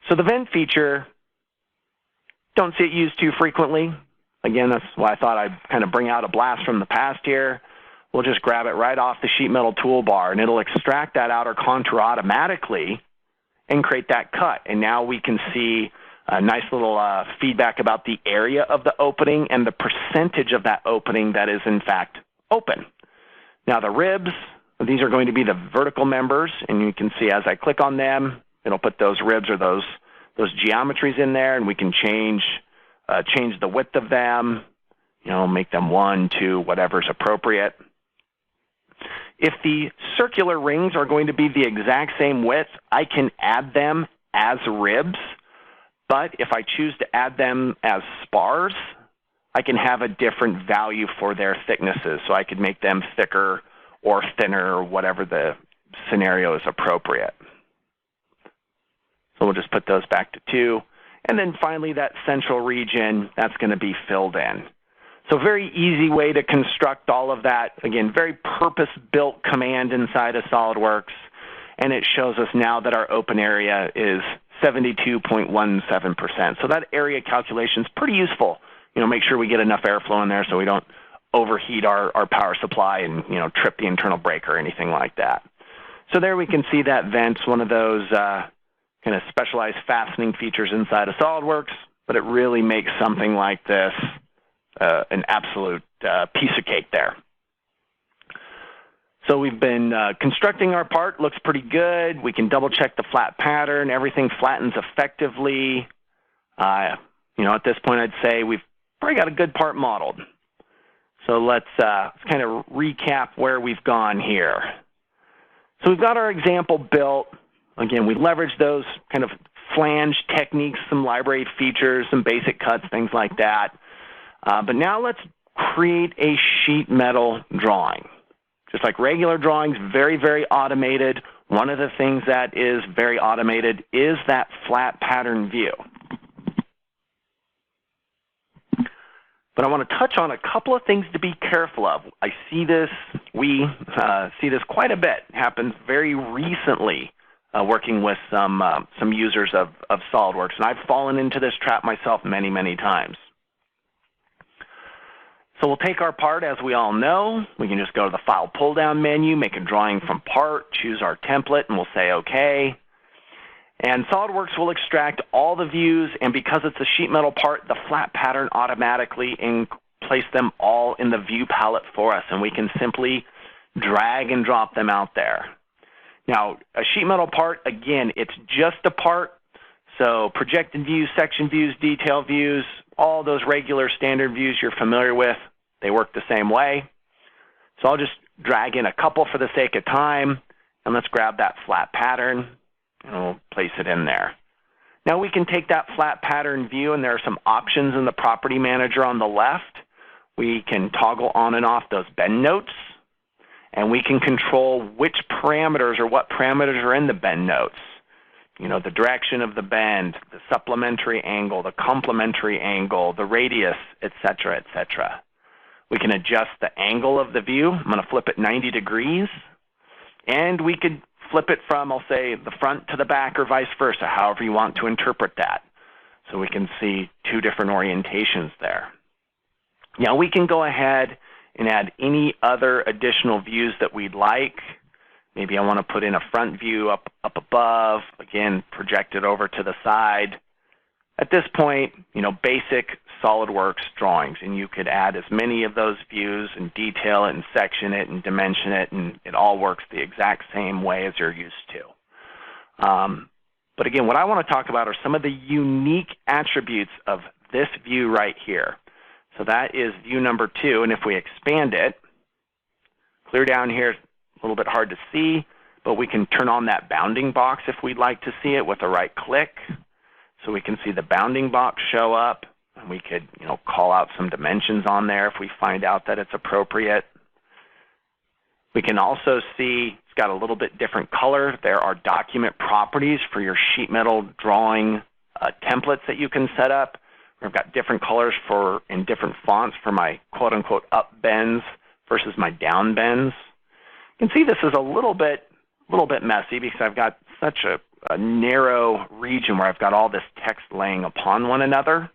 So the vent feature, don't see it used too frequently. Again, that's why I thought I'd kind of bring out a blast from the past here. We'll just grab it right off the sheet metal toolbar, and it'll extract that outer contour automatically and create that cut. And now we can see a nice little feedback about the area of the opening and the percentage of that opening that is in fact open. Now the ribs, these are going to be the vertical members, and you can see as I click on them, it'll put those ribs or those geometries in there, and we can change the width of them, make them 1, 2, whatever's appropriate. If the circular rings are going to be the exact same width, I can add them as ribs, but if I choose to add them as spars, I can have a different value for their thicknesses. So I could make them thicker or thinner, or whatever the scenario is appropriate. So we'll just put those back to 2. And then finally, that central region, that's going to be filled in. So very easy way to construct all of that. Again, very purpose-built command inside of SOLIDWORKS. And it shows us now that our open area is 72.17%. So that area calculation is pretty useful. Make sure we get enough airflow in there so we don't overheat our power supply and trip the internal breaker or anything like that. So there we can see that vent's one of those kind of specialized fastening features inside of SOLIDWORKS, but it really makes something like this an absolute piece of cake there. So we've been constructing our part, looks pretty good. We can double check the flat pattern. Everything flattens effectively. At this point I'd say we've probably got a good part modeled. So let's kind of recap where we've gone here. So we've got our example built. Again, we leveraged those kind of flange techniques, some library features, some basic cuts, things like that. But now let's create a sheet metal drawing. Just like regular drawings, very, very automated. One of the things that is very automated is that flat pattern view. But I want to touch on a couple of things to be careful of. I see this, we see this quite a bit. It happens very recently working with some users of SOLIDWORKS, and I've fallen into this trap myself many, many times. So we'll take our part, as we all know. We can just go to the File pull-down menu, make a drawing from part, choose our template, and we'll say OK. And SOLIDWORKS will extract all the views, and because it's a sheet metal part, the flat pattern automatically place them all in the view palette for us, and we can simply drag and drop them out there. Now, a sheet metal part, again, it's just a part, so projected views, section views, detail views, all those regular standard views you're familiar with, they work the same way. So I'll just drag in a couple for the sake of time. And let's grab that flat pattern, and we'll place it in there. Now we can take that flat pattern view, and there are some options in the Property Manager on the left. We can toggle on and off those bend notes, and we can control which parameters or what parameters are in the bend notes. You know, the direction of the bend, the supplementary angle, the complementary angle, the radius, etc., etc. We can adjust the angle of the view. I'm going to flip it 90 degrees. And we could flip it from, I'll say, the front to the back or vice versa, however you want to interpret that. So we can see two different orientations there. Now we can go ahead and add any other additional views that we'd like. Maybe I want to put in a front view up above, again, project it over to the side. At this point, you know, basic SOLIDWORKS drawings, and you could add as many of those views and detail it and section it and dimension it, and it all works the exact same way as you're used to. But again, what I want to talk about are some of the unique attributes of this view right here. So that is view number 2, and if we expand it, clear down here, a little bit hard to see, but we can turn on that bounding box if we'd like to see it with a right click. So we can see the bounding box show up, and we could, you know, call out some dimensions on there if we find out that it's appropriate. We can also see it's got a little bit different color. There are document properties for your sheet metal drawing templates that you can set up. We've got different colors in different fonts for my quote-unquote up bends versus my down bends. You can see this is a little bit messy because I've got such a narrow region where I've got all this text laying upon one another.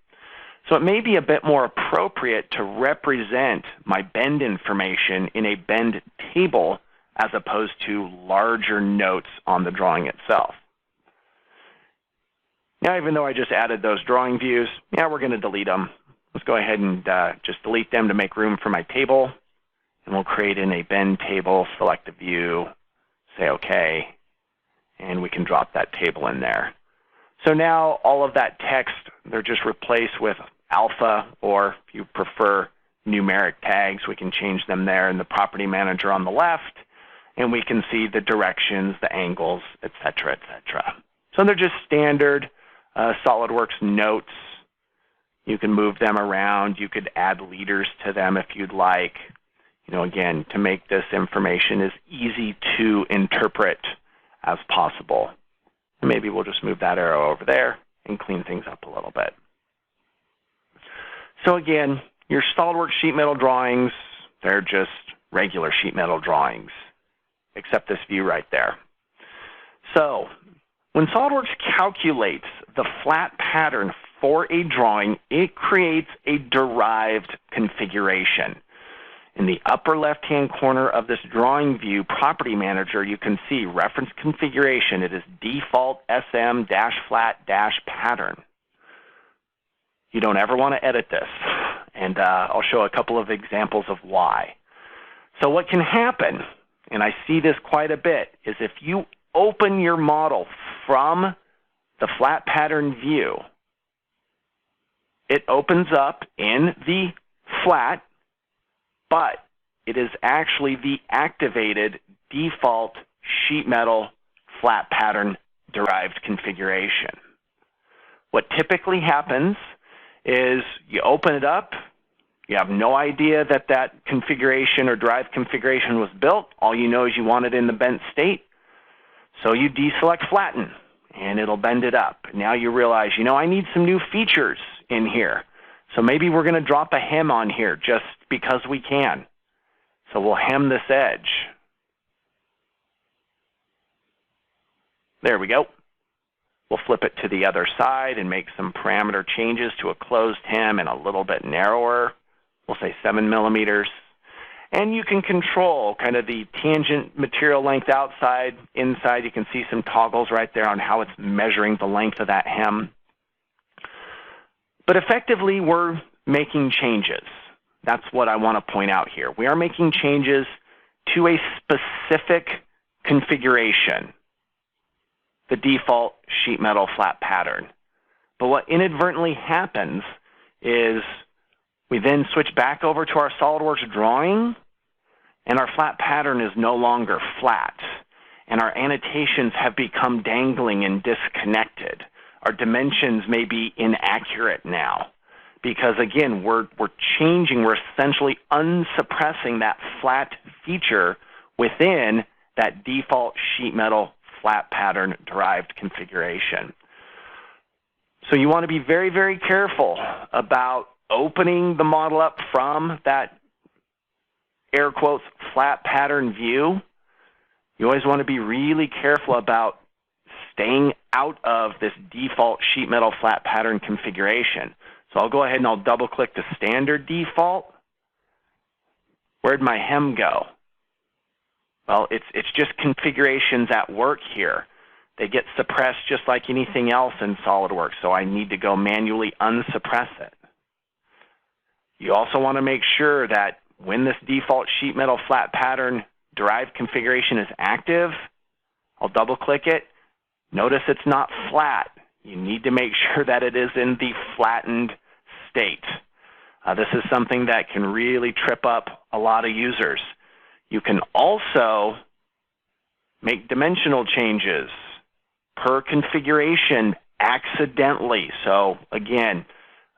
So it may be a bit more appropriate to represent my bend information in a bend table as opposed to larger notes on the drawing itself. Now, even though I just added those drawing views, we're going to delete them. Let's go ahead and just delete them to make room for my table. And we'll create in a bend table, select a view, say OK, and we can drop that table in there. So now all of that text, they're just replaced with alpha, or if you prefer numeric tags, we can change them there in the Property Manager on the left, and we can see the directions, the angles, etc., etc. So they're just standard SOLIDWORKS notes. You can move them around. You could add leaders to them if you'd like. You know, again, to make this information as easy to interpret as possible. And maybe we'll just move that arrow over there and clean things up a little bit. So again, your SOLIDWORKS sheet metal drawings, they're just regular sheet metal drawings, except this view right there. So when SOLIDWORKS calculates the flat pattern for a drawing, it creates a derived configuration. In the upper left-hand corner of this drawing view, Property Manager, you can see reference configuration. It is default SM-flat-pattern. You don't ever want to edit this, and I'll show a couple of examples of why. So what can happen, and I see this quite a bit, is if you open your model from the flat pattern view, it opens up in the flat, but it is actually the activated default sheet metal flat pattern derived configuration. What typically happens is you open it up, you have no idea that that configuration or derived configuration was built. All you know is you want it in the bent state. So you deselect flatten, and it'll bend it up. Now you realize, you know, I need some new features in here. So maybe we're going to drop a hem on here just because we can. So we'll hem this edge. There we go. We'll flip it to the other side and make some parameter changes to a closed hem and a little bit narrower. We'll say 7 millimeters. And you can control kind of the tangent material length outside, inside. You can see some toggles right there on how it's measuring the length of that hem. But effectively, we're making changes. That's what I want to point out here. We are making changes to a specific configuration, the default sheet metal flat pattern. But what inadvertently happens is we then switch back over to our SOLIDWORKS drawing, and our flat pattern is no longer flat. and our annotations have become dangling and disconnected. Our dimensions may be inaccurate now because, again, we're changing, we're essentially unsuppressing that flat feature within that default sheet metal flat pattern derived configuration. So you want to be very, very careful about opening the model up from that air quotes flat pattern view. You always want to be really careful about staying out of this default sheet metal flat pattern configuration. So I'll go ahead and I'll double click the standard default. Where'd my hem go? Well, it's just configurations at work here. They get suppressed just like anything else in SOLIDWORKS, so I need to go manually unsuppress it. You also want to make sure that when this default sheet metal flat pattern derived configuration is active, I'll double click it. Notice it's not flat. You need to make sure that it is in the flattened state. This is something that can really trip up a lot of users. You can also make dimensional changes per configuration accidentally. So again,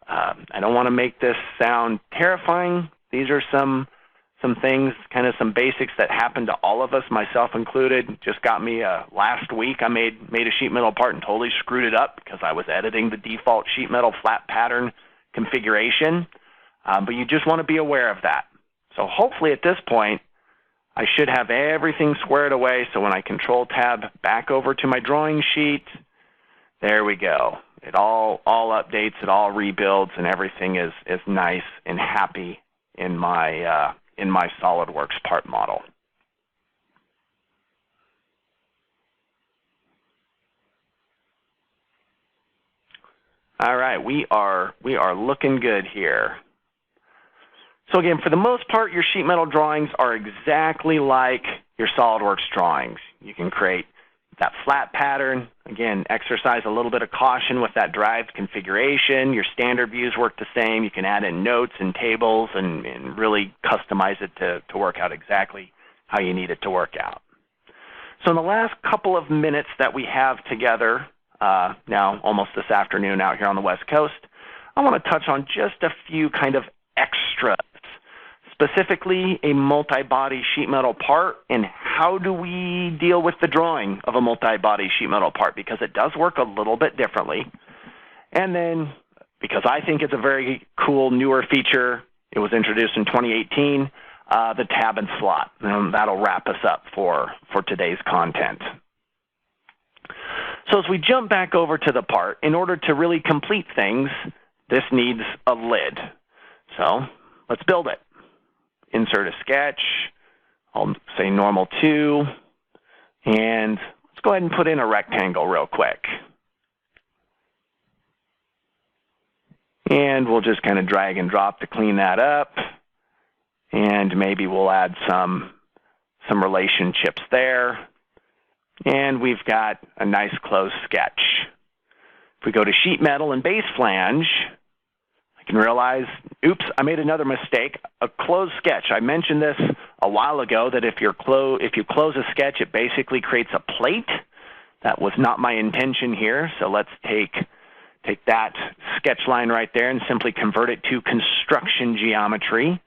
I don't want to make this sound terrifying. These are some things, kind of some basics that happen to all of us, myself included. Just got me last week. I made a sheet metal part and totally screwed it up because I was editing the default sheet metal flat pattern configuration. But you just want to be aware of that. So hopefully at this point, I should have everything squared away. So when I Control Tab back over to my drawing sheet, there we go. It all updates, it all rebuilds, and everything is nice and happy in my SOLIDWORKS part model. All right, we are looking good here. So again, for the most part, your sheet metal drawings are exactly like your SOLIDWORKS drawings. You can create that flat pattern. Again, exercise a little bit of caution with that derived configuration. Your standard views work the same. You can add in notes and tables and really customize it to work out exactly how you need it to work out. So in the last couple of minutes that we have together, now almost this afternoon out here on the West Coast, I want to touch on just a few kind of extras, specifically a multi-body sheet metal part, and how do we deal with the drawing of a multi-body sheet metal part, because it does work a little bit differently. And then, because I think it's a very cool newer feature, it was introduced in 2018, the tab and slot. And that'll wrap us up for today's content. So as we jump back over to the part, in order to really complete things, this needs a lid. So let's build it. Insert a sketch. I'll say normal 2. And let's go ahead and put in a rectangle real quick. And we'll just kind of drag and drop to clean that up. And maybe we'll add some relationships there. And we've got a nice closed sketch. If we go to sheet metal and base flange, I can realize, oops, I made another mistake. A closed sketch. I mentioned this a while ago that if you close a sketch, it basically creates a plate. That was not my intention here. So let's take that sketch line right there and simply convert it to construction geometry.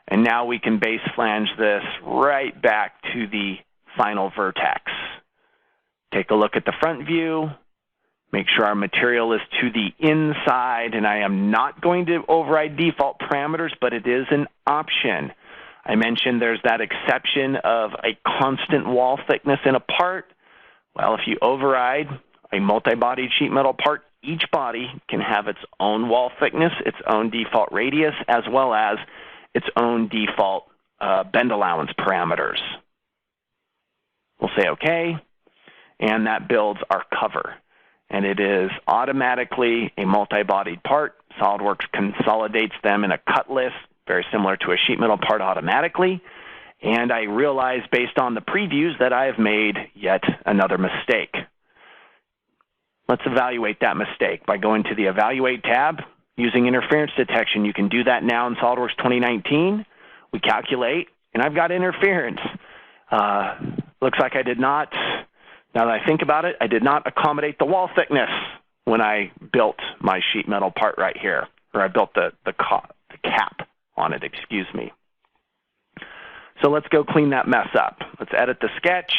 And now we can base flange this right back to the final vertex. Take a look at the front view. Make sure our material is to the inside, and I am not going to override default parameters, but it is an option. I mentioned there's that exception of a constant wall thickness in a part. Well, if you override a multi-bodied sheet metal part, each body can have its own wall thickness, its own default radius, as well as its own default bend allowance parameters. We'll say OK, and that builds our cover. And it is automatically a multi-bodied part. SOLIDWORKS consolidates them in a cut list, very similar to a sheet metal part automatically. And I realize based on the previews that I have made yet another mistake. Let's evaluate that mistake by going to the Evaluate tab. Using interference detection, you can do that now in SOLIDWORKS 2019. We calculate, and I've got interference. Looks like I did not, now that I think about it, I did not accommodate the wall thickness when I built my sheet metal part right here, or I built the cap on it, excuse me. So let's go clean that mess up. Let's edit the sketch.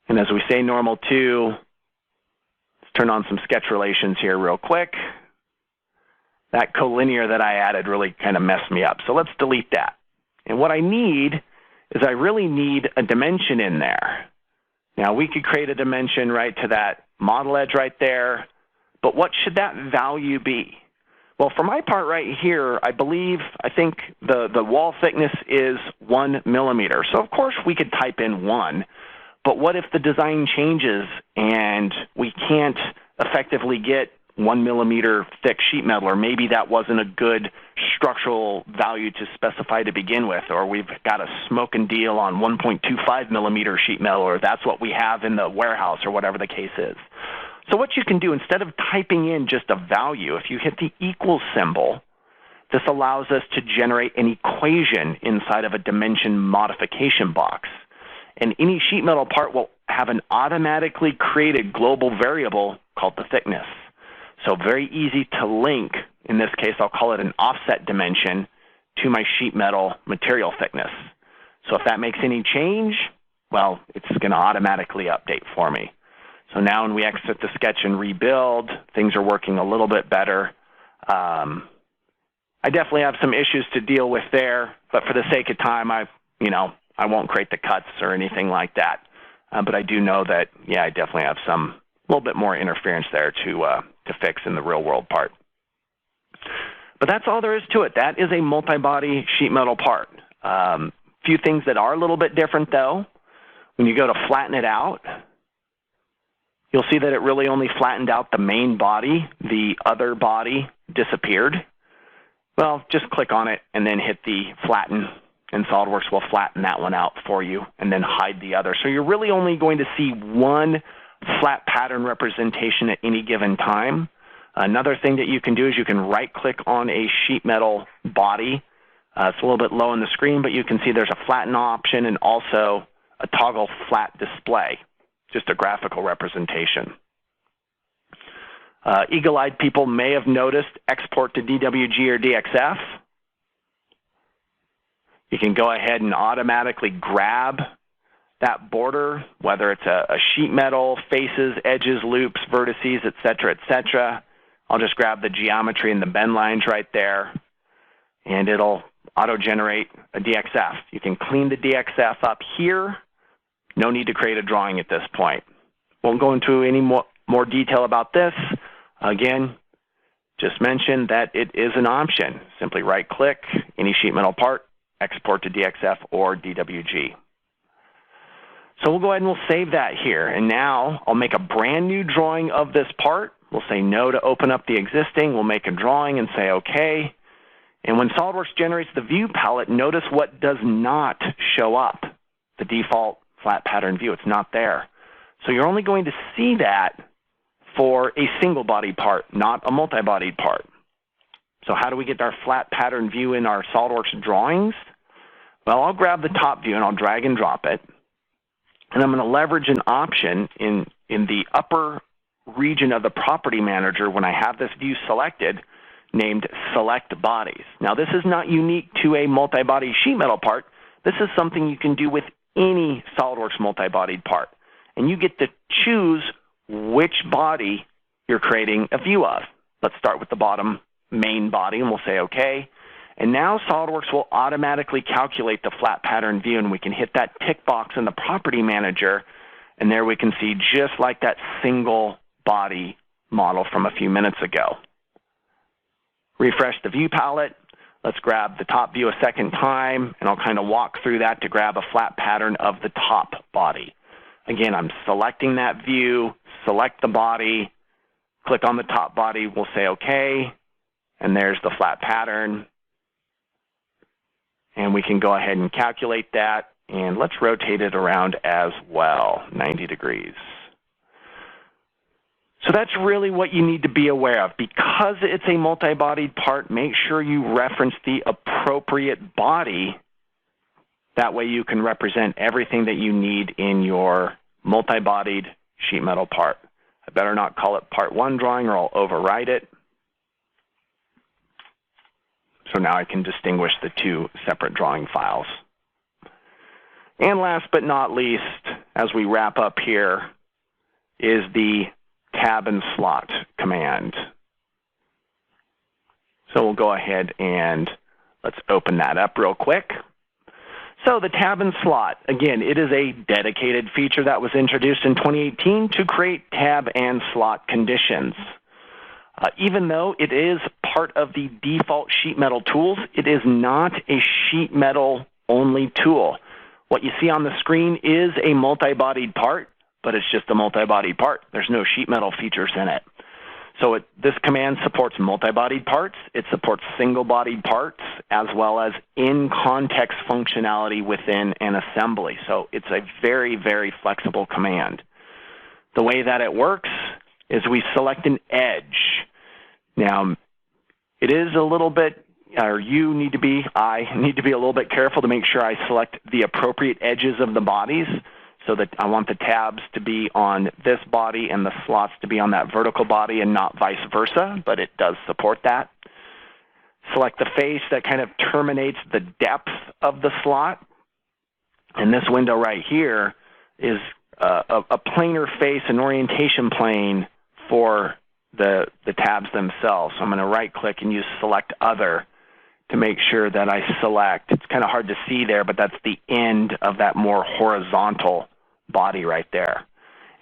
And as we say normal 2, let's turn on some sketch relations here real quick. That collinear that I added really kind of messed me up. So let's delete that. And what I need is I really need a dimension in there. Now we could create a dimension right to that model edge right there, but what should that value be? Well, for my part right here, I think the wall thickness is 1 millimeter. So of course we could type in 1, but what if the design changes and we can't effectively get 1 millimeter thick sheet metal, or maybe that wasn't a good structural value to specify to begin with, or we've got a smoking deal on 1.25 millimeter sheet metal, or that's what we have in the warehouse, or whatever the case is. So what you can do, instead of typing in just a value, if you hit the equal symbol, this allows us to generate an equation inside of a dimension modification box. And any sheet metal part will have an automatically created global variable called the thickness. So very easy to link, in this case I'll call it an offset dimension, to my sheet metal material thickness. So if that makes any change, well, it's going to automatically update for me. So now when we exit the sketch and rebuild, things are working a little bit better. I definitely have some issues to deal with there, but for the sake of time, I won't create the cuts or anything like that. But I do know that, yeah, I definitely have some little bit more interference there to fix in the real world part. But that's all there is to it. That is a multi-body sheet metal part. Few things that are a little bit different though. When you go to flatten it out, you'll see that it really only flattened out the main body. The other body disappeared. Well, just click on it and then hit the flatten, and SOLIDWORKS will flatten that one out for you and then hide the other. So you're really only going to see one flat pattern representation at any given time. Another thing that you can do is you can right-click on a sheet metal body. It's a little bit low on the screen, but you can see there's a flatten option and also a toggle flat display, just a graphical representation. Eagle-eyed people may have noticed export to DWG or DXF. You can go ahead and automatically grab that border, whether it's a sheet metal, faces, edges, loops, vertices, et cetera. I'll just grab the geometry and the bend lines right there, and it'll auto-generate a DXF. You can clean the DXF up here. No need to create a drawing at this point. Won't go into any more detail about this. Again, just mention that it is an option. Simply right-click any sheet metal part, export to DXF or DWG. So we'll go ahead and we'll save that here. And now I'll make a brand new drawing of this part. We'll say no to open up the existing. We'll make a drawing and say OK. And when SOLIDWORKS generates the view palette, notice what does not show up. The default flat pattern view. It's not there. So you're only going to see that for a single body part, not a multi-bodied part. So how do we get our flat pattern view in our SOLIDWORKS drawings? Well, I'll grab the top view and I'll drag and drop it. And I'm going to leverage an option in the upper region of the property manager when I have this view selected named Select Bodies. Now, this is not unique to a multi-body sheet metal part. This is something you can do with any SOLIDWORKS multi-bodied part. And you get to choose which body you're creating a view of. Let's start with the bottom main body, and we'll say OK. And now SOLIDWORKS will automatically calculate the flat pattern view, and we can hit that tick box in the property manager, and there we can see just like that single body model from a few minutes ago. Refresh the view palette. Let's grab the top view a second time, and I'll kind of walk through that to grab a flat pattern of the top body. Again, I'm selecting that view, select the body, click on the top body, we'll say OK, and there's the flat pattern. And we can go ahead and calculate that, and let's rotate it around as well, 90 degrees. So that's really what you need to be aware of. Because it's a multi-bodied part, make sure you reference the appropriate body That way you can represent everything that you need in your multi-bodied sheet metal part. I better not call it Part 1 drawing or I'll override it. So now I can distinguish the two separate drawing files. And last but not least, as we wrap up here, is the tab and slot command. So we'll go ahead and let's open that up real quick. So the tab and slot, again, it is a dedicated feature that was introduced in 2018 to create tab and slot conditions. Even though it is part of the default sheet metal tools, it is not a sheet metal only tool. What you see on the screen is a multi-bodied part, but it's just a multi-bodied part. There's no sheet metal features in it. So this command supports multi-bodied parts, it supports single-bodied parts, as well as in-context functionality within an assembly. So it's a very, very flexible command. The way that it works is we select an edge. Now, it is a little bit, or I need to be a little bit careful to make sure I select the appropriate edges of the bodies, so that I want the tabs to be on this body and the slots to be on that vertical body and not vice versa, but it does support that. Select the face that kind of terminates the depth of the slot. And this window right here is a planar face, an orientation plane for the tabs themselves. So I'm going to right-click and use Select Other to make sure that I select. It's kind of hard to see there, but that's the end of that more horizontal body right there.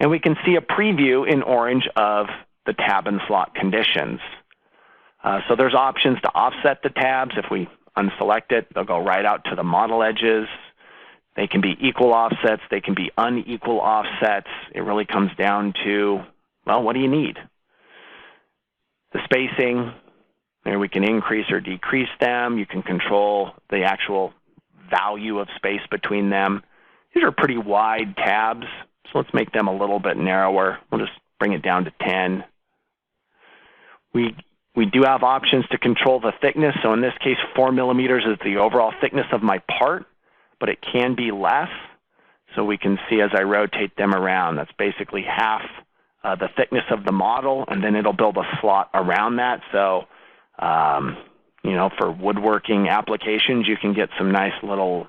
And we can see a preview in orange of the tab and slot conditions. So there's options to offset the tabs. If we unselect it, they'll go right out to the model edges. They can be equal offsets. They can be unequal offsets. It really comes down to, well, what do you need? The spacing, there we can increase or decrease them. You can control the actual value of space between them. These are pretty wide tabs, so let's make them a little bit narrower. We'll just bring it down to 10. We do have options to control the thickness. So in this case, 4 millimeters is the overall thickness of my part, but it can be less. So we can see as I rotate them around, that's basically half the thickness of the model, and then it'll build a slot around that. So, you know, for woodworking applications, you can get some nice little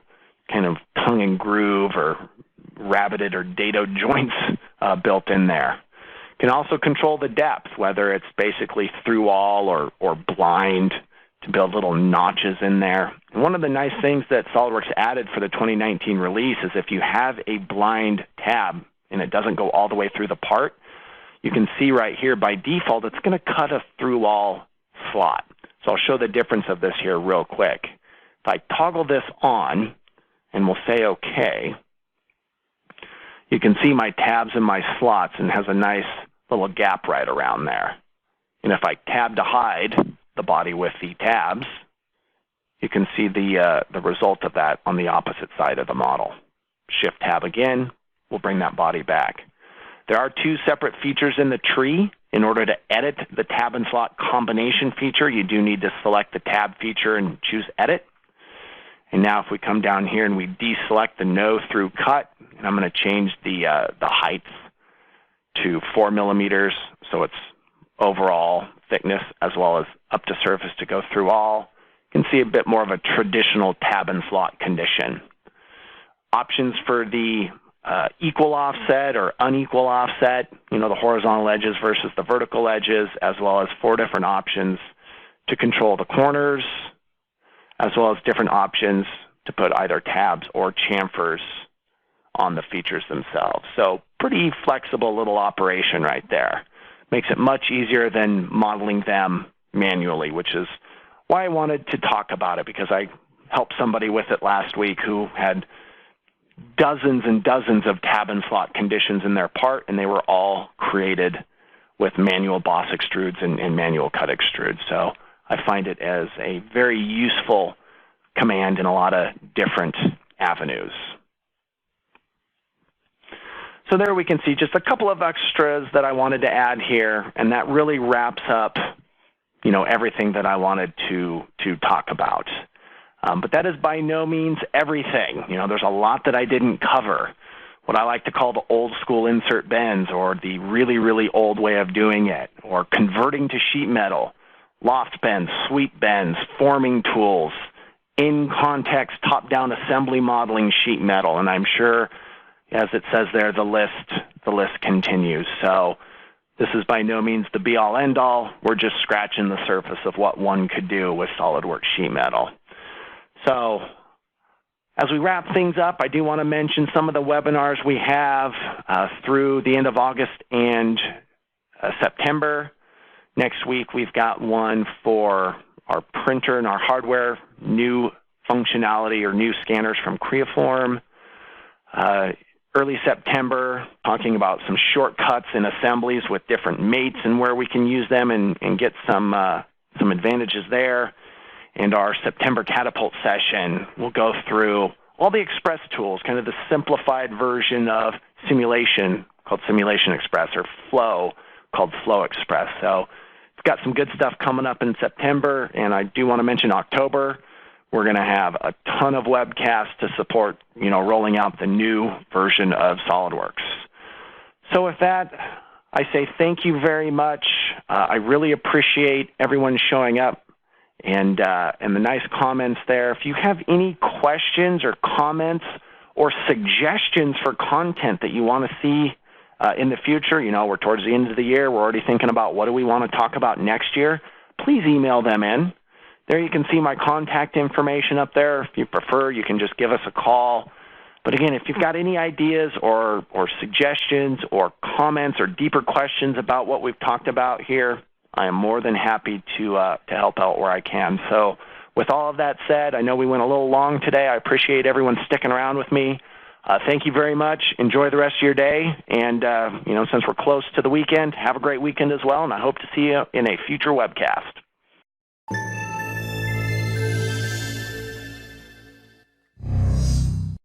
kind of tongue and groove or rabbeted or dado joints built in there. You can also control the depth, whether it's basically through all or blind, to build little notches in there. And one of the nice things that SOLIDWORKS added for the 2019 release is if you have a blind tab and it doesn't go all the way through the part, you can see right here by default it's going to cut a through all slot. So I'll show the difference of this here real quick. If I toggle this on and we'll say OK, you can see my tabs and my slots and has a nice little gap right around there. And if I tab to hide the body with the tabs, you can see the result of that on the opposite side of the model. Shift tab again will bring that body back. There are two separate features in the tree. In order to edit the tab and slot combination feature, you do need to select the tab feature and choose Edit. And now if we come down here and we deselect the no through cut, and I'm going to change the heights to 4 millimeters, so it's overall thickness as well as up to surface to go through all, you can see a bit more of a traditional tab and slot condition. Options for the equal offset or unequal offset, you know, the horizontal edges versus the vertical edges, as well as 4 different options to control the corners, as well as different options to put either tabs or chamfers on the features themselves. So pretty flexible little operation right there. Makes it much easier than modeling them manually, which is why I wanted to talk about it, because I helped somebody with it last week who had dozens and dozens of tab and slot conditions in their part, and they were all created with manual boss extrudes and manual cut extrudes. So I find it as a very useful command in a lot of different avenues. So there we can see just a couple of extras that I wanted to add here, and that really wraps up, you know, everything that I wanted to talk about. But that is by no means everything. You know, there's a lot that I didn't cover. What I like to call the old school insert bends, or the really, really old way of doing it, or converting to sheet metal, loft bends, sweep bends, forming tools, in context top-down assembly modeling sheet metal, and I'm sure, as it says there, the list continues. So this is by no means the be-all, end-all. We're just scratching the surface of what one could do with SOLIDWORKS sheet metal. So as we wrap things up, I do want to mention some of the webinars we have through the end of August and September. Next week, we've got one for our printer and our hardware, new functionality or new scanners from Creaform. Early September, talking about some shortcuts in assemblies with different mates and where we can use them and get some advantages there. And our September CATIpult session will go through all the Express tools, kind of the simplified version of simulation called Simulation Express, or Flow called Flow Express. So we've got some good stuff coming up in September, and I do want to mention October. We're going to have a ton of webcasts to support, rolling out the new version of SOLIDWORKS. So with that, I say thank you very much. I really appreciate everyone showing up and the nice comments there. If you have any questions or comments or suggestions for content that you want to see in the future, we're towards the end of the year. We're already thinking about what do we want to talk about next year. Please email them in. There you can see my contact information up there. If you prefer, you can just give us a call. But again, if you've got any ideas or suggestions or comments or deeper questions about what we've talked about here, I am more than happy to help out where I can. So with all of that said, I know we went a little long today. I appreciate everyone sticking around with me. Thank you very much. Enjoy the rest of your day. And, since we're close to the weekend, have a great weekend as well. And I hope to see you in a future webcast.